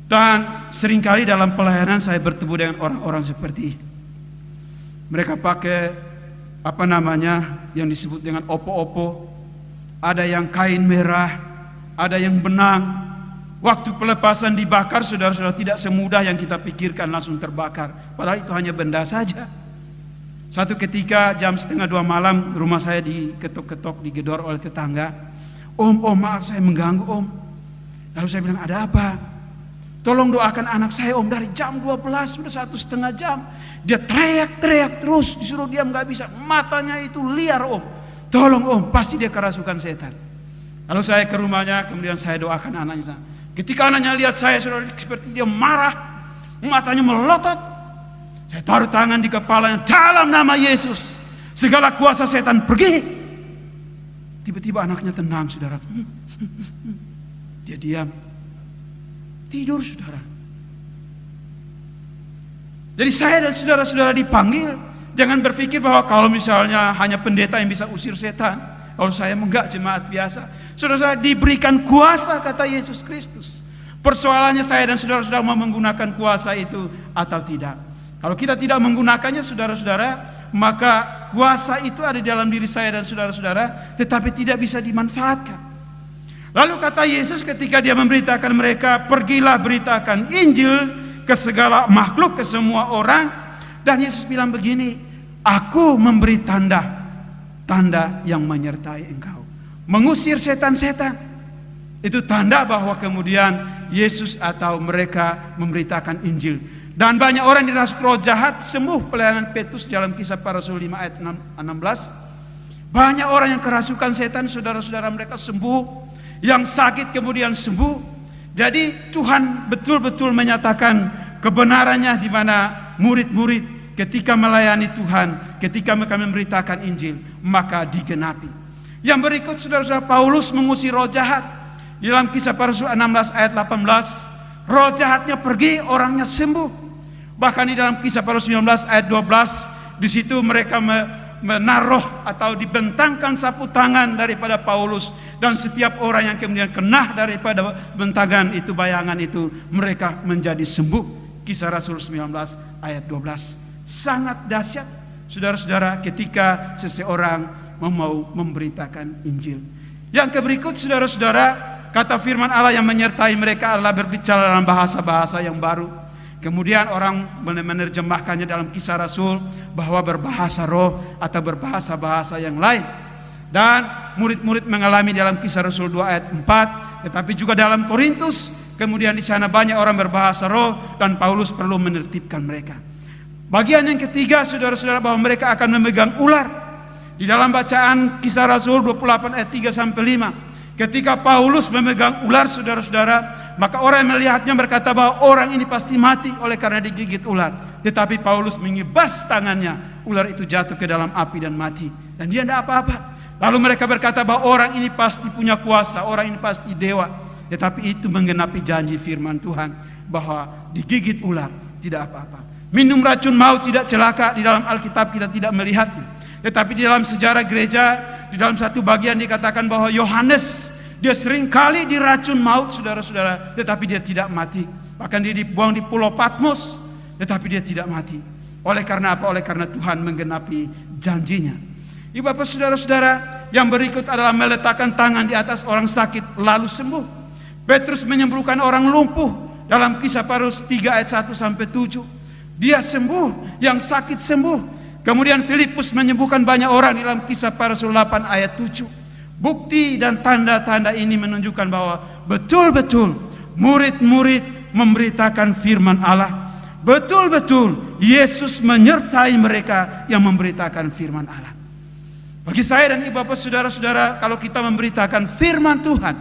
Dan seringkali dalam pelayanan saya bertemu dengan orang-orang seperti ini. Mereka pakai yang disebut dengan opo-opo. Ada yang kain merah, ada yang benang. Waktu pelepasan dibakar, saudara-saudara, tidak semudah yang kita pikirkan langsung terbakar. Padahal itu hanya benda saja. Satu ketika jam 1:30 malam, rumah saya diketok-ketok, digedor oleh tetangga. Om, maaf saya mengganggu, Om. Lalu saya bilang, ada apa? Tolong doakan anak saya, Om. Dari jam 12 sudah 1,5 jam. Dia teriak-teriak terus, disuruh diam gak bisa. Matanya itu liar, Om. Tolong, Om, pasti dia kerasukan setan. Lalu saya ke rumahnya, kemudian saya doakan anaknya. Ketika anaknya lihat saya, saudara, seperti dia marah, matanya melotot. Saya taruh tangan di kepalanya dalam nama Yesus. Segala kuasa setan pergi. Tiba-tiba anaknya tenang, saudara. Dia diam. Tidur, saudara. Jadi saya dan saudara-saudara dipanggil. Jangan berpikir bahwa kalau misalnya hanya pendeta yang bisa usir setan. Kalau saya enggak, jemaat biasa. Saudara-saudara diberikan kuasa, kata Yesus Kristus. Persoalannya saya dan saudara-saudara mau menggunakan kuasa itu atau tidak. Kalau kita tidak menggunakannya, saudara-saudara, maka kuasa itu ada di dalam diri saya dan saudara-saudara, tetapi tidak bisa dimanfaatkan. Lalu kata Yesus ketika dia memberitakan mereka, pergilah beritakan Injil ke segala makhluk, ke semua orang. Dan Yesus bilang begini, aku memberi tanda yang menyertai engkau. Mengusir setan-setan. Itu tanda bahwa kemudian Yesus atau mereka memberitakan Injil. Dan banyak orang dirasuk roh jahat sembuh. Pelayanan Petrus dalam Kisah Para Rasul 5 ayat 16. Banyak orang yang kerasukan setan, saudara-saudara, mereka sembuh. Yang sakit kemudian sembuh. Jadi Tuhan betul-betul menyatakan kebenarannya di mana murid-murid ketika melayani Tuhan, ketika mereka memberitakan Injil, maka digenapi. Yang berikut, saudara-saudara, Paulus mengusir roh jahat. Di dalam Kisah Para Rasul 16 ayat 18, roh jahatnya pergi, orangnya sembuh. Bahkan di dalam Kisah Para Rasul 19 ayat 12, di situ mereka menaruh atau dibentangkan sapu tangan daripada Paulus, dan setiap orang yang kemudian kena daripada bentangan itu, bayangan itu, mereka menjadi sembuh. Kisah Rasul 19 ayat 12. Sangat dahsyat, saudara-saudara, ketika seseorang mau memberitakan Injil. Yang berikut, saudara-saudara, kata firman Allah yang menyertai mereka adalah berbicara dalam bahasa-bahasa yang baru. Kemudian orang menerjemahkannya dalam Kisah Rasul bahwa berbahasa roh atau berbahasa-bahasa yang lain. Dan murid-murid mengalami dalam Kisah Rasul 2 ayat 4, tetapi juga dalam Korintus. Kemudian di sana banyak orang berbahasa roh dan Paulus perlu menertibkan mereka. Bagian yang ketiga, saudara-saudara, bahwa mereka akan memegang ular. Di dalam bacaan Kisah Rasul 28 ayat 3 sampai 5. Ketika Paulus memegang ular, saudara-saudara, maka orang yang melihatnya berkata bahwa orang ini pasti mati oleh karena digigit ular. Tetapi Paulus mengibas tangannya, ular itu jatuh ke dalam api dan mati. Dan dia tidak apa-apa. Lalu mereka berkata bahwa orang ini pasti punya kuasa, orang ini pasti dewa. Tetapi itu menggenapi janji firman Tuhan bahwa digigit ular tidak apa-apa. Minum racun maut tidak celaka, di dalam Alkitab kita tidak melihatnya. Tetapi di dalam sejarah gereja, di dalam satu bagian dikatakan bahwa Yohanes, dia sering kali diracun maut, saudara-saudara, tetapi dia tidak mati. Bahkan dia dibuang di Pulau Patmos, tetapi dia tidak mati. Oleh karena apa? Oleh karena Tuhan menggenapi janjinya. Ibu bapak saudara-saudara, yang berikut adalah meletakkan tangan di atas orang sakit lalu sembuh. Petrus menyembuhkan orang lumpuh dalam Kisah Para Rasul 3 ayat 1 sampai 7. Dia sembuh, yang sakit sembuh. Kemudian Filipus menyembuhkan banyak orang dalam Kisah Para Rasul 8 ayat 7. Bukti dan tanda-tanda ini menunjukkan bahwa betul-betul murid-murid memberitakan firman Allah. Betul-betul Yesus menyertai mereka yang memberitakan firman Allah. Bagi saya dan ibu bapak saudara-saudara, kalau kita memberitakan firman Tuhan,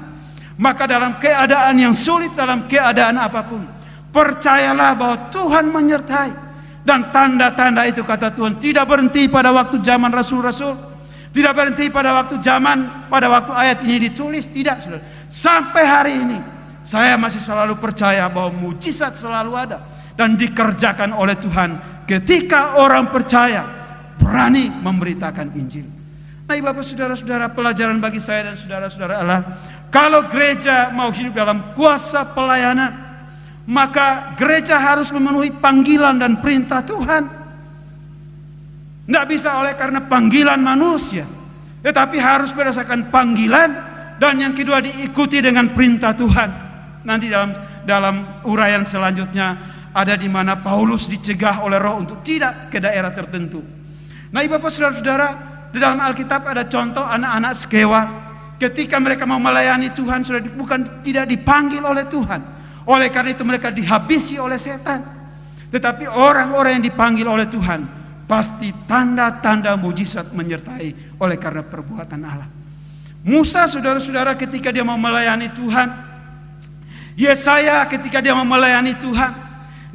maka dalam keadaan yang sulit, dalam keadaan apapun, percayalah bahwa Tuhan menyertai. Dan tanda-tanda itu, kata Tuhan, tidak berhenti pada waktu zaman rasul-rasul, tidak berhenti pada waktu ayat ini ditulis, tidak, saudara. Sampai hari ini saya masih selalu percaya bahwa mujizat selalu ada dan dikerjakan oleh Tuhan ketika orang percaya, berani memberitakan Injil. Nah, ibu bapak saudara-saudara, pelajaran bagi saya dan saudara-saudara adalah, kalau gereja mau hidup dalam kuasa pelayanan, maka gereja harus memenuhi panggilan dan perintah Tuhan. Tidak bisa oleh karena panggilan manusia, tetapi harus berdasarkan panggilan. Dan yang kedua, diikuti dengan perintah Tuhan. Nanti dalam uraian selanjutnya ada di mana Paulus dicegah oleh Roh untuk tidak ke daerah tertentu. Nah, ibu bapak saudara-saudara, di dalam Alkitab ada contoh anak-anak Skewa. Ketika mereka mau melayani Tuhan, tidak dipanggil oleh Tuhan. Oleh karena itu mereka dihabisi oleh setan. Tetapi orang-orang yang dipanggil oleh Tuhan, pasti tanda-tanda mujizat menyertai oleh karena perbuatan Allah. Musa, saudara-saudara, ketika dia mau melayani Tuhan. Yesaya ketika dia mau melayani Tuhan.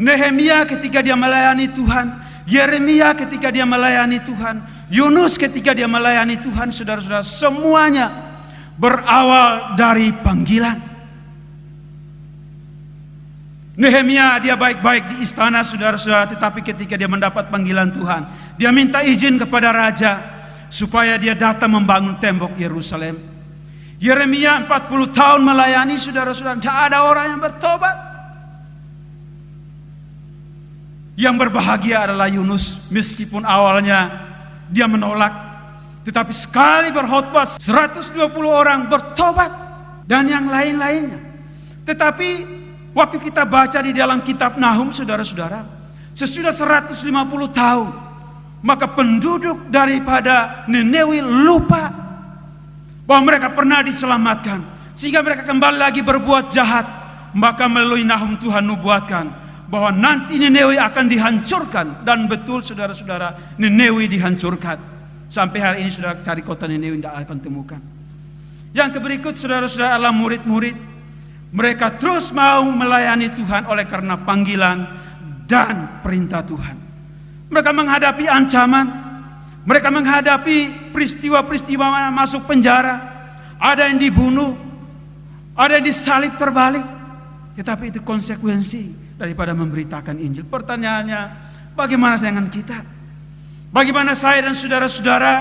Nehemia ketika dia melayani Tuhan. Yeremia ketika dia melayani Tuhan, Yunus ketika dia melayani Tuhan, saudara-saudara, semuanya berawal dari panggilan. Nehemia dia baik-baik di istana, saudara-saudara, tetapi ketika dia mendapat panggilan Tuhan, dia minta izin kepada raja supaya dia datang membangun tembok Yerusalem. Yeremia 40 tahun melayani, saudara-saudara, tidak ada orang yang bertobat. Yang berbahagia adalah Yunus, meskipun awalnya dia menolak, tetapi sekali berkhotbah 120 orang bertobat dan yang lain-lainnya. Tetapi waktu kita baca di dalam kitab Nahum, saudara-saudara, sesudah 150 tahun, maka penduduk daripada Nineve lupa bahwa mereka pernah diselamatkan, sehingga mereka kembali lagi berbuat jahat. Maka melalui Nahum Tuhan nubuatkan bahwa nanti Nineve akan dihancurkan. Dan betul, saudara-saudara, Nineve dihancurkan. Sampai hari ini saudara cari kota Nineve tidak akan temukan. Yang berikut, saudara-saudara, adalah murid-murid. Mereka terus mau melayani Tuhan oleh karena panggilan dan perintah Tuhan. Mereka menghadapi ancaman, mereka menghadapi peristiwa-peristiwa masuk penjara, ada yang dibunuh, ada yang disalib terbalik. Tetapi itu konsekuensi daripada memberitakan Injil. Pertanyaannya, bagaimana dengan kita? Bagaimana saya dan saudara-saudara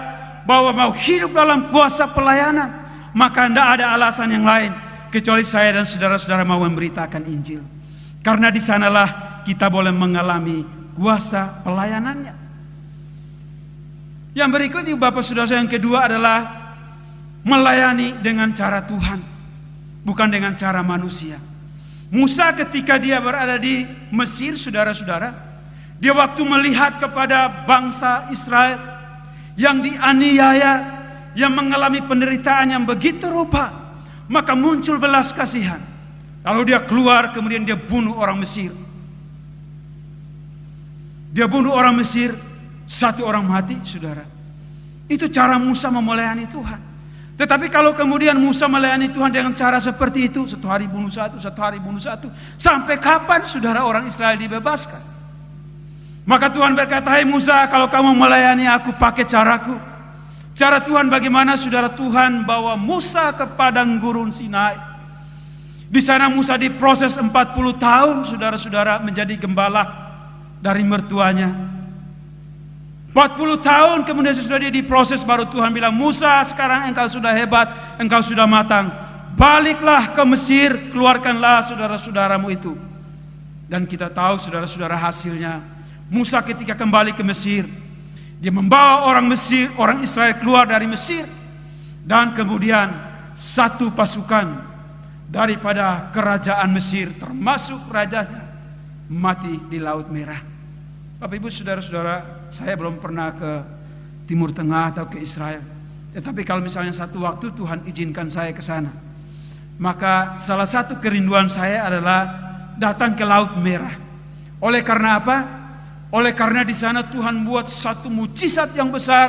bahwa mau hidup dalam kuasa pelayanan? Maka tidak ada alasan yang lain kecuali saya dan saudara-saudara mau memberitakan Injil. Karena di sanalah kita boleh mengalami kuasa pelayanannya. Yang berikut, Bapak saudara, yang kedua adalah melayani dengan cara Tuhan, bukan dengan cara manusia. Musa ketika dia berada di Mesir, saudara-saudara, dia waktu melihat kepada bangsa Israel yang dianiaya, yang mengalami penderitaan yang begitu rupa, maka muncul belas kasihan. Lalu dia keluar, kemudian dia bunuh orang Mesir. Dia bunuh orang Mesir, 1 orang mati, saudara. Itu cara Musa melayani Tuhan. Tetapi kalau kemudian Musa melayani Tuhan dengan cara seperti itu, 1 hari bunuh 1, 1 hari bunuh 1, sampai kapan saudara orang Israel dibebaskan? Maka Tuhan berkata, "Hai Musa, kalau kamu melayani aku pakai caraku." Cara Tuhan bagaimana, saudara? Tuhan bawa Musa ke padang gurun Sinai. Di sana Musa diproses 40 tahun, saudara-saudara, menjadi gembala dari mertuanya. 40 tahun kemudian sesudah dia diproses, baru Tuhan bilang, "Musa, sekarang engkau sudah hebat, engkau sudah matang. Baliklah ke Mesir, keluarkanlah saudara-saudaramu itu." Dan kita tahu, saudara-saudara, hasilnya. Musa ketika kembali ke Mesir, dia membawa orang Mesir, orang Israel keluar dari Mesir. Dan kemudian satu pasukan daripada kerajaan Mesir, termasuk rajanya, mati di Laut Merah. Bapak Ibu, saudara-saudara, saya belum pernah ke Timur Tengah atau ke Israel. Tetapi kalau misalnya satu waktu Tuhan izinkan saya ke sana, maka salah satu kerinduan saya adalah datang ke Laut Merah. Oleh karena apa? Oleh karena di sana Tuhan buat satu mujizat yang besar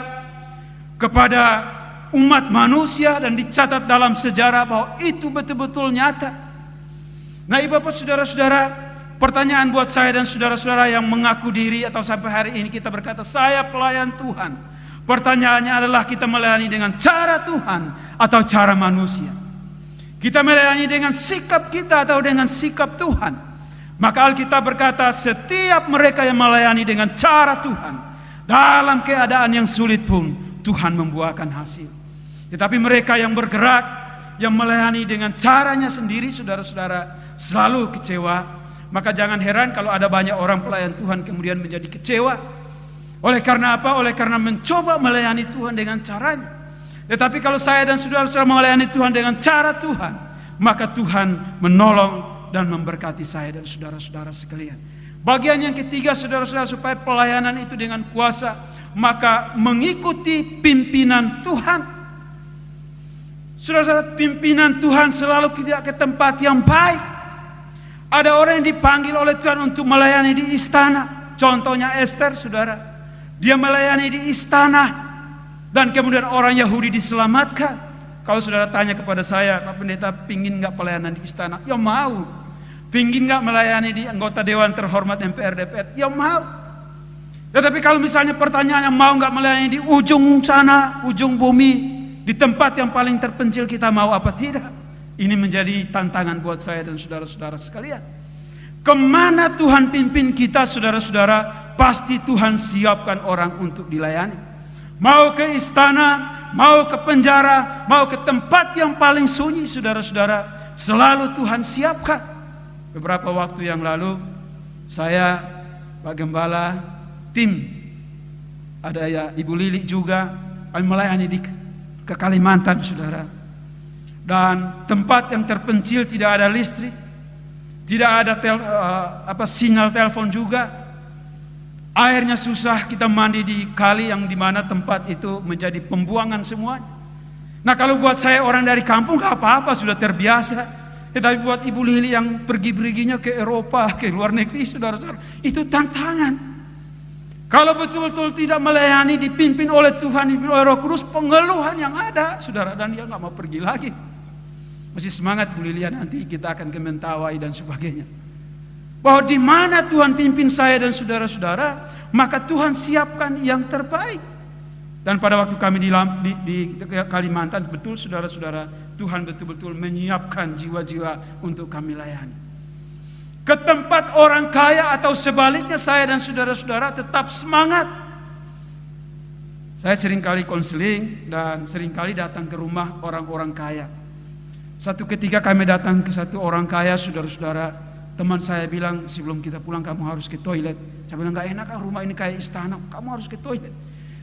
kepada umat manusia dan dicatat dalam sejarah bahwa itu betul-betul nyata. Nah, Ibu Bapak, saudara-saudara, pertanyaan buat saya dan saudara-saudara yang mengaku diri atau sampai hari ini kita berkata, "Saya pelayan Tuhan." Pertanyaannya adalah, kita melayani dengan cara Tuhan atau cara manusia? Kita melayani dengan sikap kita atau dengan sikap Tuhan? Maka Alkitab berkata, setiap mereka yang melayani dengan cara Tuhan, dalam keadaan yang sulit pun Tuhan membuahkan hasil. Tetapi mereka yang bergerak, yang melayani dengan caranya sendiri, saudara-saudara, selalu kecewa. Maka jangan heran kalau ada banyak orang pelayan Tuhan kemudian menjadi kecewa. Oleh karena apa? Oleh karena mencoba melayani Tuhan dengan caranya. Tetapi kalau saya dan saudara-saudara melayani Tuhan dengan cara Tuhan, maka Tuhan menolong dan memberkati saya dan saudara-saudara sekalian. Bagian yang ketiga, saudara-saudara, supaya pelayanan itu dengan kuasa, maka mengikuti pimpinan Tuhan. Saudara-saudara, pimpinan Tuhan selalu tidak ke tempat yang baik. Ada orang yang dipanggil oleh Tuhan untuk melayani di istana. Contohnya Esther, saudara. Dia melayani di istana dan kemudian orang Yahudi diselamatkan. Kalau saudara tanya kepada saya, "Pak Pendeta, pingin gak pelayanan di istana?" Ya mau. Pingin gak melayani di anggota Dewan Terhormat MPR DPR? Ya mau. Tetapi kalau misalnya pertanyaannya mau nggak melayani di ujung sana, ujung bumi, di tempat yang paling terpencil, kita mau apa tidak? Ini menjadi tantangan buat saya dan saudara-saudara sekalian. Kemana Tuhan pimpin kita, saudara-saudara, pasti Tuhan siapkan orang untuk dilayani. Mau ke istana, mau ke penjara, mau ke tempat yang paling sunyi, saudara-saudara, selalu Tuhan siapkan. Beberapa waktu yang lalu, saya, Pak Gembala, tim, ada ya Ibu Lili juga, kami melayani ke Kalimantan, saudara. Dan tempat yang terpencil, tidak ada listrik, tidak ada sinyal telepon juga. Airnya susah, kita mandi di kali yang dimana tempat itu menjadi pembuangan semuanya. Nah, kalau buat saya orang dari kampung gak apa-apa, sudah terbiasa. Tetapi buat Ibu Lili yang pergi-perginya ke Eropa, ke luar negeri, saudara-saudara, itu tantangan. Kalau betul-betul tidak melayani, dipimpin oleh Tuhan, dipimpin oleh Roh Kudus, pengeluhan yang ada, saudara, dan dia gak mau pergi lagi. Masih semangat Bu Lilia, nanti kita akan ke Mentawai dan sebagainya. Bahwa di mana Tuhan pimpin saya dan saudara-saudara, maka Tuhan siapkan yang terbaik. Dan pada waktu kami di Kalimantan, betul saudara-saudara, Tuhan betul-betul menyiapkan jiwa-jiwa untuk kami layani. Ke tempat orang kaya atau sebaliknya, saya dan saudara-saudara tetap semangat. Saya seringkali konseling dan seringkali datang ke rumah orang-orang kaya. Satu ketika kami datang ke satu orang kaya, saudara-saudara, teman saya bilang, sebelum kita pulang kamu harus ke toilet. Saya bilang, gak enak kan rumah ini kayak istana, kamu harus ke toilet.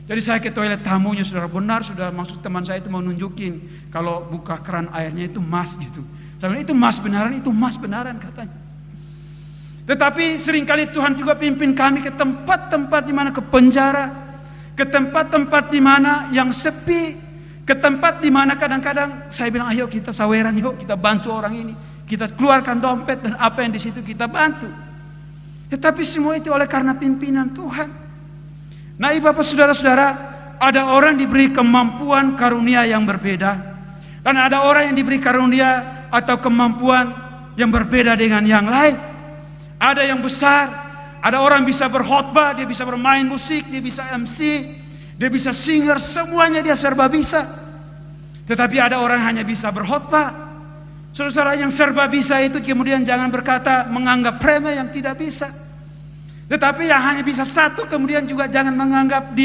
Jadi saya ke toilet, tamunya saudara, benar sudah, maksud teman saya itu mau nunjukin kalau buka keran airnya itu emas gitu. Saya bilang, itu emas benaran katanya. Tetapi seringkali Tuhan juga pimpin kami ke tempat-tempat di mana, ke penjara, ke tempat-tempat di mana yang sepi, ke tempat di mana kadang-kadang saya bilang, ayo kita saweran, yuk kita bantu orang ini, kita keluarkan dompet dan apa yang di situ kita bantu. Tetapi semua itu oleh karena pimpinan Tuhan. Nah, ibu bapak saudara-saudara, ada orang diberi kemampuan karunia yang berbeda, dan ada orang yang diberi karunia atau kemampuan yang berbeda dengan yang lain. Ada yang besar, ada orang bisa berkhotbah, dia bisa bermain musik, dia bisa MC, dia bisa singer, semuanya dia serba bisa. Tetapi ada orang hanya bisa berkhotbah. Saudara-saudara, yang serba bisa itu kemudian jangan berkata menganggap remeh yang tidak bisa. Tetapi yang hanya bisa satu, kemudian juga jangan menganggap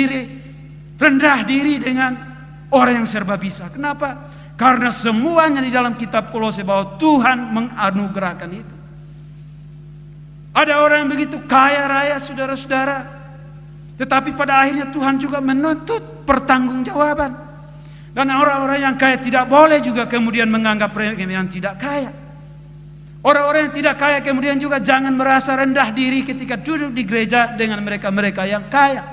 rendah diri dengan orang yang serba bisa. Kenapa? Karena semuanya di dalam kitab Kolose bahwa Tuhan menganugerahkan itu. Ada orang yang begitu kaya raya, saudara-saudara, tetapi pada akhirnya Tuhan juga menuntut pertanggungjawaban. Dan orang-orang yang kaya tidak boleh juga kemudian menganggap yang tidak kaya. Orang-orang yang tidak kaya kemudian juga jangan merasa rendah diri ketika duduk di gereja dengan mereka-mereka yang kaya.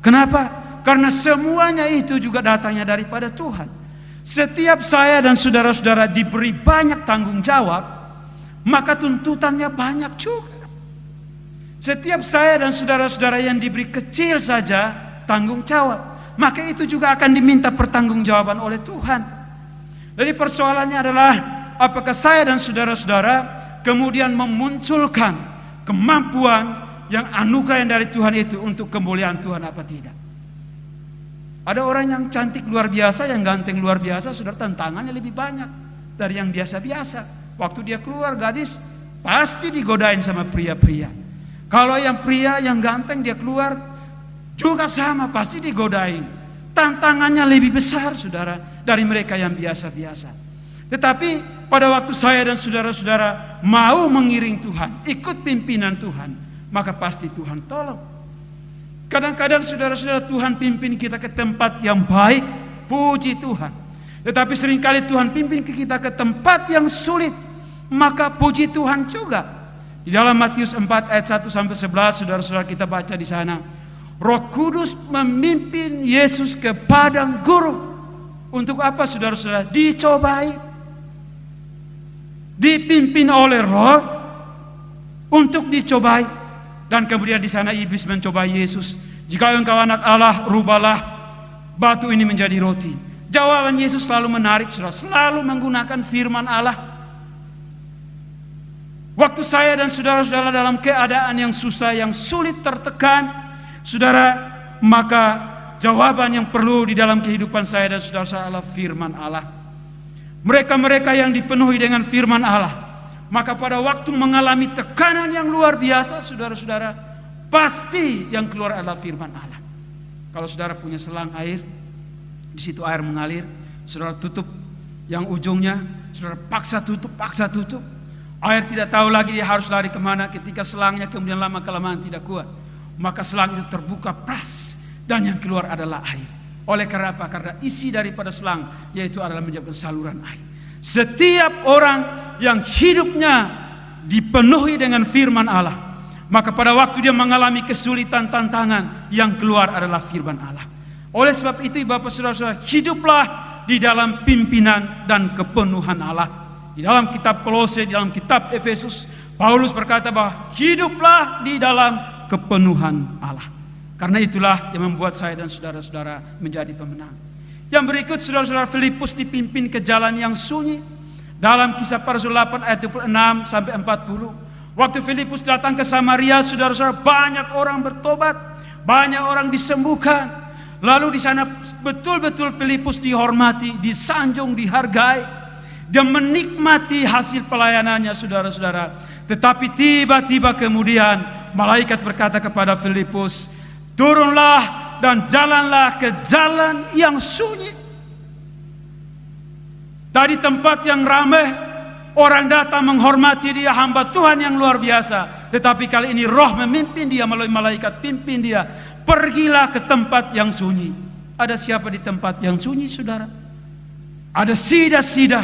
Kenapa? Karena semuanya itu juga datangnya daripada Tuhan. Setiap saya dan saudara-saudara diberi banyak tanggung jawab, maka tuntutannya banyak juga. Setiap saya dan saudara-saudara yang diberi kecil saja tanggung jawab, maka itu juga akan diminta pertanggungjawaban oleh Tuhan. Jadi persoalannya adalah, apakah saya dan saudara-saudara kemudian memunculkan kemampuan yang anugerah yang dari Tuhan itu untuk kemuliaan Tuhan apa tidak? Ada orang yang cantik luar biasa, yang ganteng luar biasa, saudara, tantangannya lebih banyak dari yang biasa-biasa. Waktu dia keluar gadis, pasti digodain sama pria-pria. Kalau yang pria yang ganteng dia keluar juga sama, pasti digodain. Tantangannya lebih besar, saudara, dari mereka yang biasa-biasa. Tetapi pada waktu saya dan saudara-saudara mau mengiring Tuhan, ikut pimpinan Tuhan, maka pasti Tuhan tolong. Kadang-kadang saudara-saudara, Tuhan pimpin kita ke tempat yang baik, puji Tuhan. Tetapi seringkali Tuhan pimpin kita ke tempat yang sulit, maka puji Tuhan juga. Di dalam Matius 4 ayat 1 sampai 11, saudara-saudara, kita baca di sana, Roh Kudus memimpin Yesus ke padang gurun. Untuk apa, saudara-saudara? Dicobai. Dipimpin oleh Roh untuk dicobai. Dan kemudian di sana iblis mencobai Yesus. Jika engkau anak Allah, rubahlah batu ini menjadi roti. Jawaban Yesus selalu menarik, saudara, selalu menggunakan firman Allah. Waktu saya dan saudara-saudara dalam keadaan yang susah, yang sulit, tertekan, saudara, maka jawaban yang perlu di dalam kehidupan saya dan saudara-saudara adalah firman Allah. Mereka-mereka yang dipenuhi dengan firman Allah, maka pada waktu mengalami tekanan yang luar biasa, saudara-saudara, pasti yang keluar adalah firman Allah. Kalau saudara punya selang air, di situ air mengalir, saudara tutup yang ujungnya, saudara paksa tutup. Air tidak tahu lagi dia harus lari kemana. Ketika selangnya kemudian lama-kelamaan tidak kuat, maka selang itu terbuka pras, dan yang keluar adalah air. Oleh karena apa? Karena isi daripada selang yaitu adalah menjadi saluran air. Setiap orang yang hidupnya dipenuhi dengan firman Allah, maka pada waktu dia mengalami kesulitan, tantangan, yang keluar adalah firman Allah. Oleh sebab itu, Bapak saudara-saudara, hiduplah di dalam pimpinan dan kepenuhan Allah. Di dalam kitab Kolose, di dalam kitab Efesus, Paulus berkata bahwa hiduplah di dalam kepenuhan Allah. Karena itulah yang membuat saya dan saudara-saudara menjadi pemenang. Yang berikut, saudara-saudara, Filipus dipimpin ke jalan yang sunyi. Dalam Kisah Para Rasul 8 ayat 26 sampai 40. Waktu Filipus datang ke Samaria, saudara-saudara, banyak orang bertobat, banyak orang disembuhkan. Lalu di sana betul-betul Filipus dihormati, disanjung, dihargai. Dia menikmati hasil pelayanannya, saudara-saudara. Tetapi tiba-tiba kemudian malaikat berkata kepada Filipus, turunlah dan jalanlah ke jalan yang sunyi. Dari tempat yang ramai, orang datang menghormati dia, hamba Tuhan yang luar biasa. Tetapi kali ini roh memimpin dia, melalui malaikat pimpin dia. Pergilah ke tempat yang sunyi. Ada siapa di tempat yang sunyi, saudara? Ada sida-sida.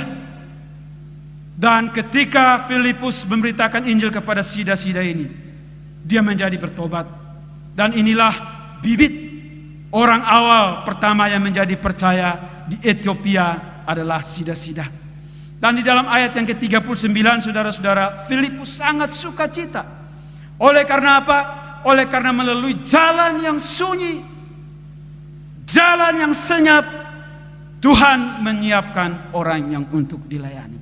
Dan ketika Filipus memberitakan Injil kepada sida-sida ini, dia menjadi bertobat. Dan inilah bibit orang awal pertama yang menjadi percaya di Ethiopia adalah sida-sida. Dan di dalam ayat yang ke-39, saudara-saudara, Filipus sangat sukacita. Oleh karena apa? Oleh karena melalui jalan yang sunyi, jalan yang senyap, Tuhan menyiapkan orang yang untuk dilayani.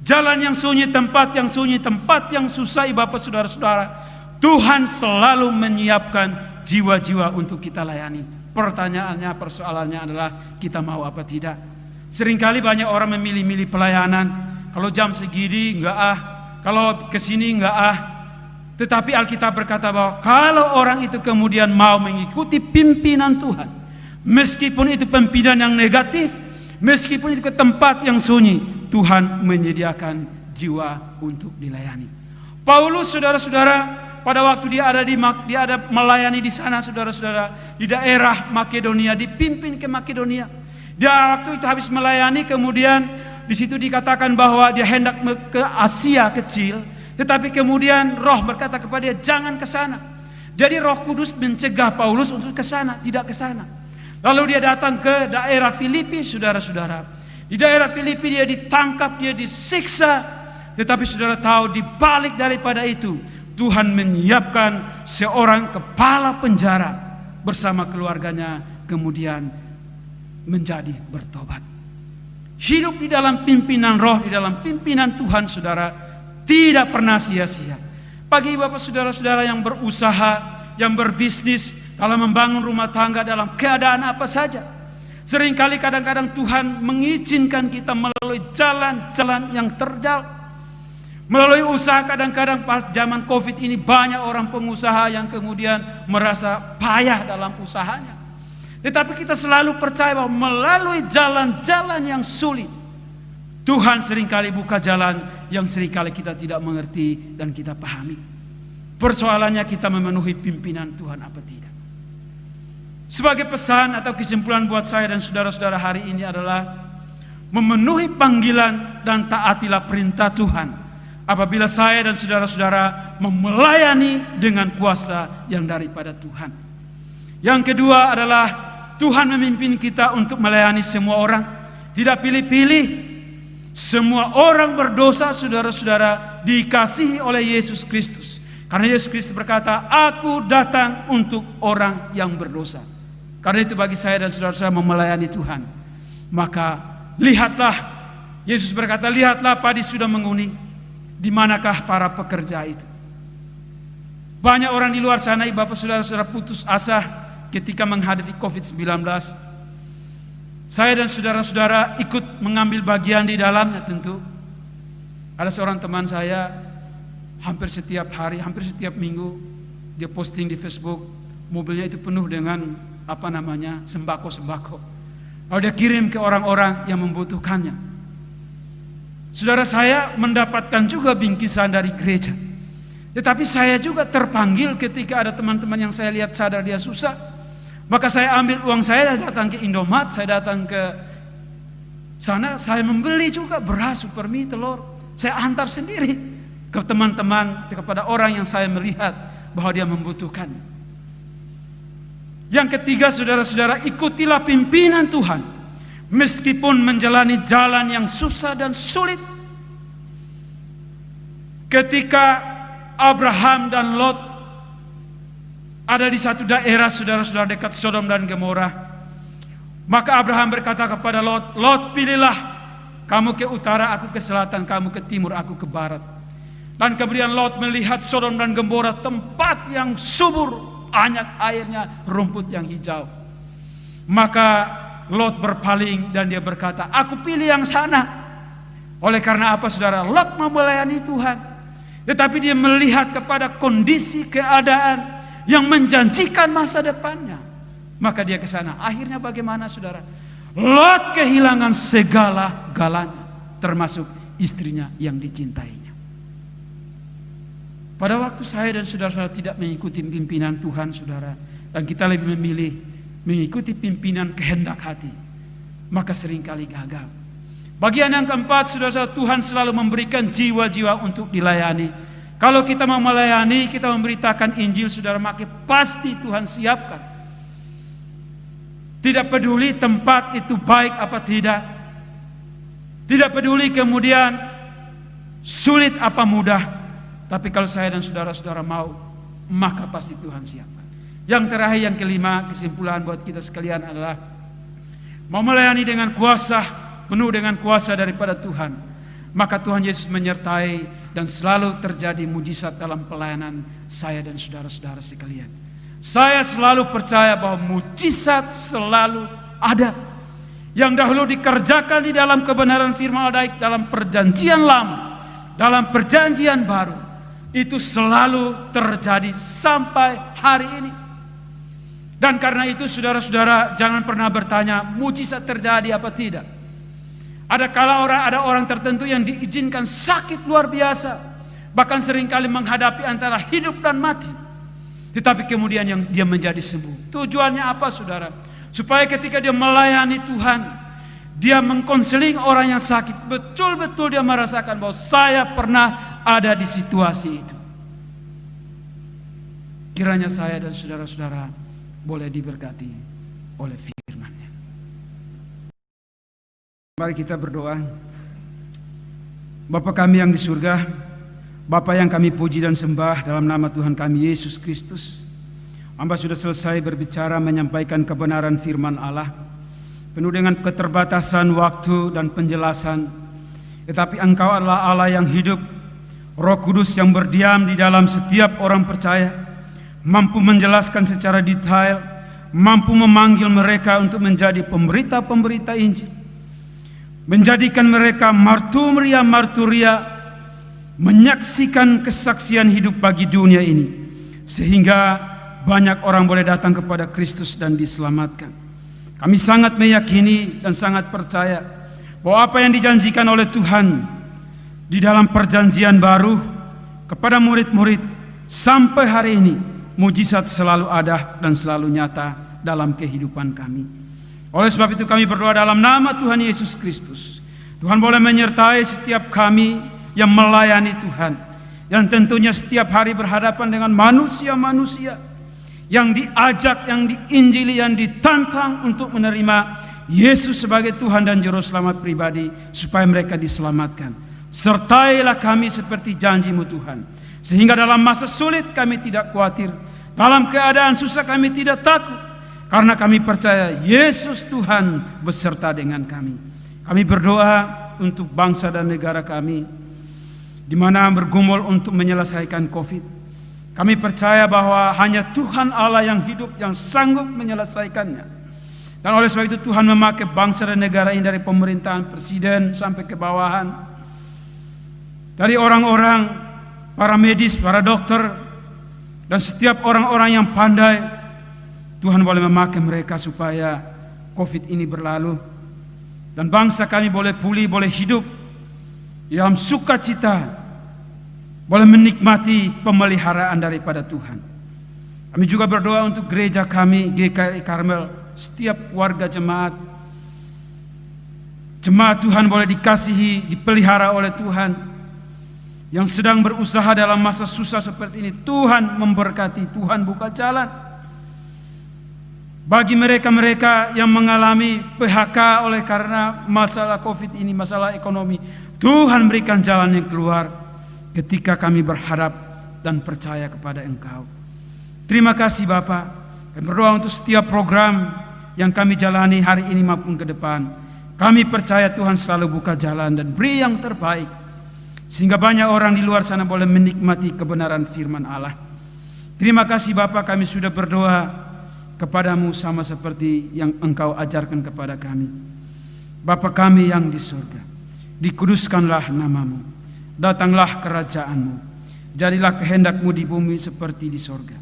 Jalan yang sunyi, tempat yang sunyi, tempat yang susah, Bapak saudara-saudara, Tuhan selalu menyiapkan jiwa-jiwa untuk kita layani. Pertanyaannya, persoalannya adalah kita mau apa tidak. Seringkali banyak orang memilih-milih pelayanan. Kalau jam segini enggak kalau kesini enggak Tetapi Alkitab berkata bahwa kalau orang itu kemudian mau mengikuti pimpinan Tuhan, meskipun itu pimpinan yang negatif, meskipun itu ke tempat yang sunyi, Tuhan menyediakan jiwa untuk dilayani. Paulus, saudara-saudara, pada waktu dia ada melayani di sana, saudara-saudara, di daerah Makedonia, dipimpin ke Makedonia. Dia waktu itu habis melayani, kemudian di situ dikatakan bahwa dia hendak ke Asia kecil, tetapi kemudian Roh berkata kepada dia, jangan ke sana. Jadi Roh Kudus mencegah Paulus untuk ke sana, tidak ke sana. Lalu dia datang ke daerah Filipi, saudara-saudara. Di daerah Filipi dia ditangkap, dia disiksa. Tetapi saudara tahu, di balik daripada itu, Tuhan menyiapkan seorang kepala penjara bersama keluarganya, kemudian menjadi bertobat. Hidup di dalam pimpinan Roh, di dalam pimpinan Tuhan, saudara, tidak pernah sia-sia. Bagi Bapak saudara-saudara yang berusaha, yang berbisnis, dalam membangun rumah tangga, dalam keadaan apa saja, seringkali kadang-kadang Tuhan mengizinkan kita melalui jalan-jalan yang terjal. Melalui usaha, kadang-kadang pas zaman Covid ini banyak orang pengusaha yang kemudian merasa payah dalam usahanya. Tetapi kita selalu percaya bahwa melalui jalan-jalan yang sulit, Tuhan seringkali buka jalan yang seringkali kita tidak mengerti dan kita pahami. Persoalannya kita memenuhi pimpinan Tuhan apa tidak. Sebagai pesan atau kesimpulan buat saya dan saudara-saudara hari ini adalah memenuhi panggilan dan taatilah perintah Tuhan apabila saya dan saudara-saudara melayani dengan kuasa yang daripada Tuhan. Yang kedua adalah Tuhan memimpin kita untuk melayani semua orang, tidak pilih-pilih. Semua orang berdosa, saudara-saudara, dikasihi oleh Yesus Kristus. Karena Yesus Kristus berkata, aku datang untuk orang yang berdosa. Karena itu bagi saya dan saudara-saudara melayani Tuhan, maka lihatlah, Yesus berkata, lihatlah padi sudah menguning, di manakah para pekerja itu? Banyak orang di luar sana, Bapak saudara-saudara, putus asa ketika menghadapi COVID-19. Saya dan saudara-saudara ikut mengambil bagian di dalamnya tentu. Ada seorang teman saya, hampir setiap hari, hampir setiap minggu, dia posting di Facebook, mobilnya itu penuh dengan sembako-sembako. Lalu dia kirim ke orang-orang yang membutuhkannya. Saudara, saya mendapatkan juga bingkisan dari gereja. Tetapi saya juga terpanggil ketika ada teman-teman yang saya lihat sadar dia susah. Maka saya ambil uang saya, datang ke Indomaret, saya datang ke sana, saya membeli juga beras, supermi, telur. Saya antar sendiri ke teman-teman, kepada orang yang saya melihat bahwa dia membutuhkan. Yang ketiga, saudara-saudara, ikutilah pimpinan Tuhan meskipun menjalani jalan yang susah dan sulit. Ketika Abraham dan Lot ada di satu daerah, saudara-saudara, dekat Sodom dan Gomora, maka Abraham berkata kepada Lot, "Lot, pilihlah, kamu ke utara, aku ke selatan, kamu ke timur, aku ke barat." Dan kemudian Lot melihat Sodom dan Gomora, tempat yang subur, banyak airnya, rumput yang hijau. Maka Lot berpaling dan dia berkata, "Aku pilih yang sana." Oleh karena apa, saudara? Lot mau melayani Tuhan, tetapi dia melihat kepada kondisi keadaan yang menjanjikan masa depannya. Maka dia ke sana. Akhirnya bagaimana, saudara? Lot kehilangan segala-galanya, termasuk istrinya yang dicintainya. Pada waktu saya dan saudara-saudara tidak mengikuti pimpinan Tuhan, saudara, dan kita lebih memilih mengikuti pimpinan kehendak hati, maka seringkali gagal. Bagian yang keempat, saudara-saudara, Tuhan selalu memberikan jiwa-jiwa untuk dilayani. Kalau kita mau melayani, kita memberitakan Injil, saudara, maka pasti Tuhan siapkan. Tidak peduli tempat itu baik apa tidak, tidak peduli kemudian sulit apa mudah, tapi kalau saya dan saudara-saudara mau, maka pasti Tuhan siapkan. Yang terakhir, yang kelima, kesimpulan buat kita sekalian adalah mau melayani dengan kuasa, penuh dengan kuasa daripada Tuhan, maka Tuhan Yesus menyertai dan selalu terjadi mujizat dalam pelayanan saya dan saudara-saudara sekalian. Saya selalu percaya bahwa mujizat selalu ada. Yang dahulu dikerjakan di dalam kebenaran firman Allah, dalam perjanjian lama, dalam perjanjian baru, itu selalu terjadi sampai hari ini. Dan karena itu, saudara-saudara, jangan pernah bertanya mujizat terjadi apa tidak. Ada orang tertentu yang diizinkan sakit luar biasa, bahkan seringkali menghadapi antara hidup dan mati, tetapi kemudian yang dia menjadi sembuh. Tujuannya apa, saudara? Supaya ketika dia melayani Tuhan, dia mengkonseling orang yang sakit, betul-betul dia merasakan bahwa saya pernah ada di situasi itu. Kiranya saya dan saudara-saudara boleh diberkati oleh firman-Nya. Mari kita berdoa. Bapa kami yang di surga, Bapa yang kami puji dan sembah dalam nama Tuhan kami Yesus Kristus, hamba sudah selesai berbicara menyampaikan kebenaran firman Allah, penuh dengan keterbatasan waktu dan penjelasan. Tetapi Engkau adalah Allah yang hidup, Roh Kudus yang berdiam di dalam setiap orang percaya, mampu menjelaskan secara detail, mampu memanggil mereka untuk menjadi pemberita-pemberita Injil, menjadikan mereka marturia, menyaksikan kesaksian hidup bagi dunia ini, sehingga banyak orang boleh datang kepada Kristus dan diselamatkan. Kami sangat meyakini dan sangat percaya bahwa apa yang dijanjikan oleh Tuhan di dalam perjanjian baru kepada murid-murid sampai hari ini, mujizat selalu ada dan selalu nyata dalam kehidupan kami. Oleh sebab itu kami berdoa dalam nama Tuhan Yesus Kristus, Tuhan boleh menyertai setiap kami yang melayani Tuhan, yang tentunya setiap hari berhadapan dengan manusia-manusia yang diajak, yang diinjili, yang ditantang untuk menerima Yesus sebagai Tuhan dan Juru Selamat pribadi, supaya mereka diselamatkan. Sertailah kami seperti janji-Mu Tuhan, sehingga dalam masa sulit kami tidak khawatir, dalam keadaan susah kami tidak takut, karena kami percaya Yesus Tuhan beserta dengan kami. Kami berdoa untuk bangsa dan negara kami, di mana bergumul untuk menyelesaikan COVID. Kami percaya bahwa hanya Tuhan Allah yang hidup yang sanggup menyelesaikannya. Dan oleh sebab itu Tuhan memakai bangsa dan negara ini dari pemerintahan presiden sampai ke bawahan. Dari orang-orang, para medis, para dokter, dan setiap orang-orang yang pandai. Tuhan boleh memakai mereka supaya COVID ini berlalu. Dan bangsa kami boleh pulih, boleh hidup di dalam sukacita, boleh menikmati pemeliharaan daripada Tuhan. Kami juga berdoa untuk gereja kami, GKRI Karmel, setiap warga jemaat. Jemaat Tuhan boleh dikasihi, dipelihara oleh Tuhan. Yang sedang berusaha dalam masa susah seperti ini, Tuhan memberkati, Tuhan buka jalan. Bagi mereka-mereka yang mengalami PHK oleh karena masalah COVID ini, masalah ekonomi, Tuhan berikan jalan yang keluar. Ketika kami berharap dan percaya kepada Engkau. Terima kasih Bapa. Kami berdoa untuk setiap program yang kami jalani hari ini maupun ke depan. Kami percaya Tuhan selalu buka jalan dan beri yang terbaik. Sehingga banyak orang di luar sana boleh menikmati kebenaran firman Allah. Terima kasih Bapa, kami sudah berdoa kepadamu sama seperti yang Engkau ajarkan kepada kami. Bapa kami yang di surga, dikuduskanlah namamu. Datanglah kerajaan-Mu, jadilah kehendak-Mu di bumi seperti di sorga.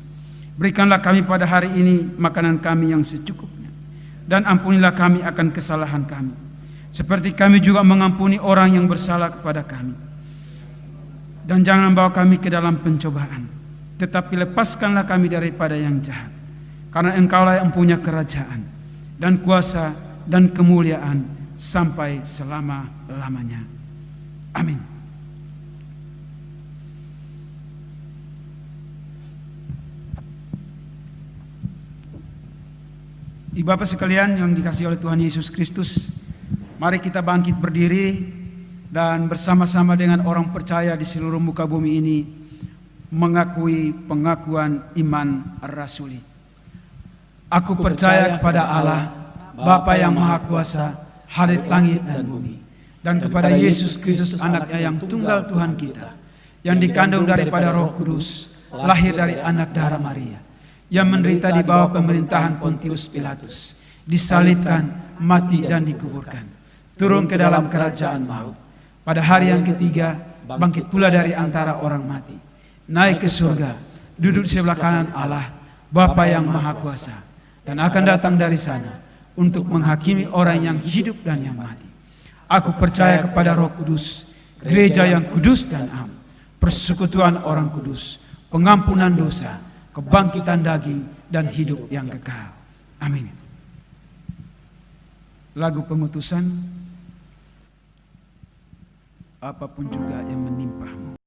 Berikanlah kami pada hari ini makanan kami yang secukupnya, dan ampunilah kami akan kesalahan kami, seperti kami juga mengampuni orang yang bersalah kepada kami. Dan jangan bawa kami ke dalam pencobaan, tetapi lepaskanlah kami daripada yang jahat. Karena Engkaulah yang punya kerajaan, dan kuasa, dan kemuliaan, sampai selama-lamanya. Amin. Ibu bapak sekalian yang dikasihi oleh Tuhan Yesus Kristus, mari kita bangkit berdiri dan bersama-sama dengan orang percaya di seluruh muka bumi ini mengakui pengakuan iman rasuli. Aku percaya kepada Allah, Bapa yang Maha Kuasa, Halik langit dan bumi, dan kepada Yesus Kristus anaknya yang tunggal Tuhan kita, yang dikandung daripada Roh Kudus, lahir dari anak darah Maria, yang menderita di bawah pemerintahan Pontius Pilatus, disalibkan, mati dan dikuburkan, turun ke dalam kerajaan maut. Pada hari yang ketiga, bangkit pula dari antara orang mati, naik ke surga, duduk di sebelah kanan Allah, Bapa yang Maha Kuasa, dan akan datang dari sana untuk menghakimi orang yang hidup dan yang mati. Aku percaya kepada Roh Kudus, gereja yang kudus dan am, persekutuan orang kudus, pengampunan dosa, kebangkitan daging, dan hidup yang kekal. Amin. Lagu pengutusan, apapun juga yang menimpamu.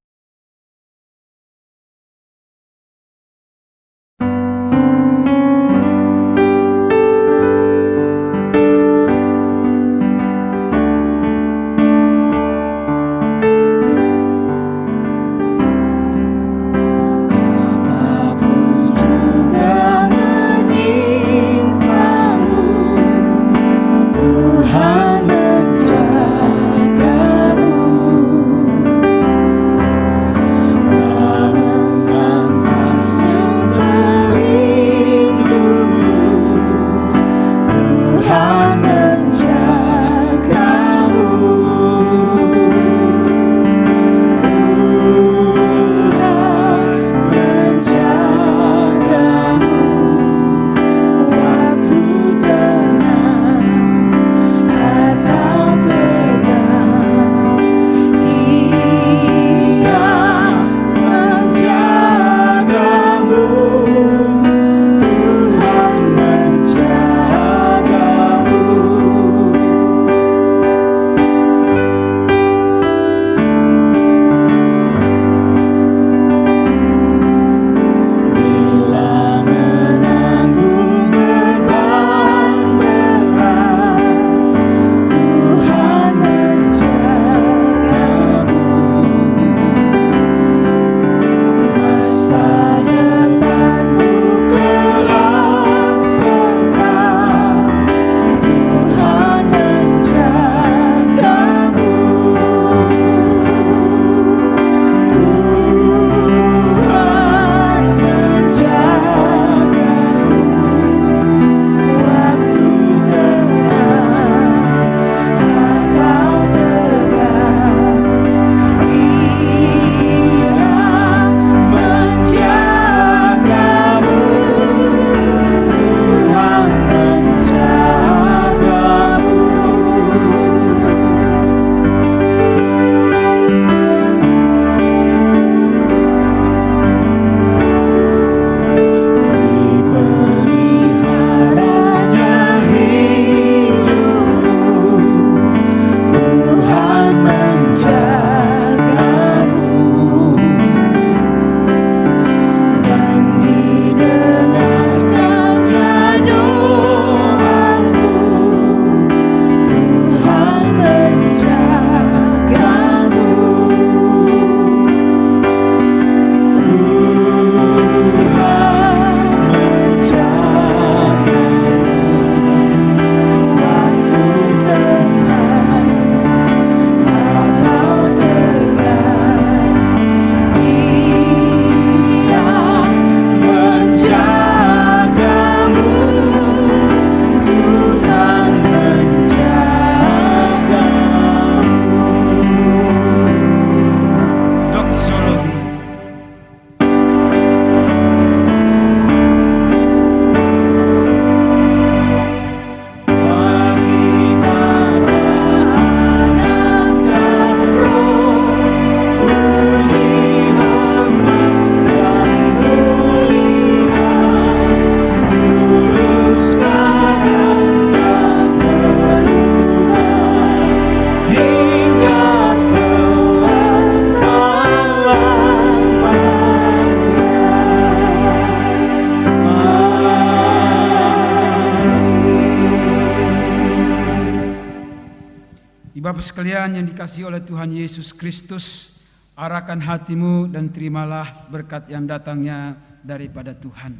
Bapak sekalian yang dikasihi oleh Tuhan Yesus Kristus, arahkan hatimu dan terimalah berkat yang datangnya daripada Tuhan.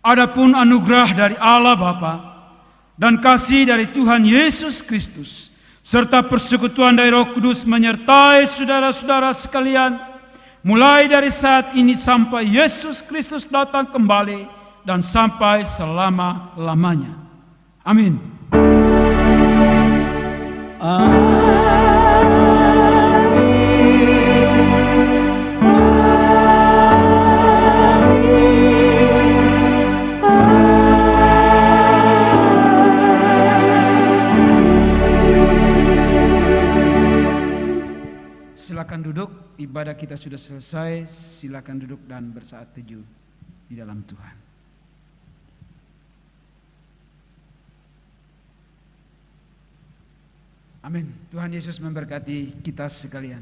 Adapun anugerah dari Allah Bapa dan kasih dari Tuhan Yesus Kristus, serta persekutuan dari Roh Kudus menyertai saudara-saudara sekalian, mulai dari saat ini sampai Yesus Kristus datang kembali dan sampai selama-lamanya. Amin. Silakan duduk, ibadah kita sudah selesai. Silakan duduk dan bersaat teduh di dalam Tuhan. Amin. Tuhan Yesus memberkati kita sekalian.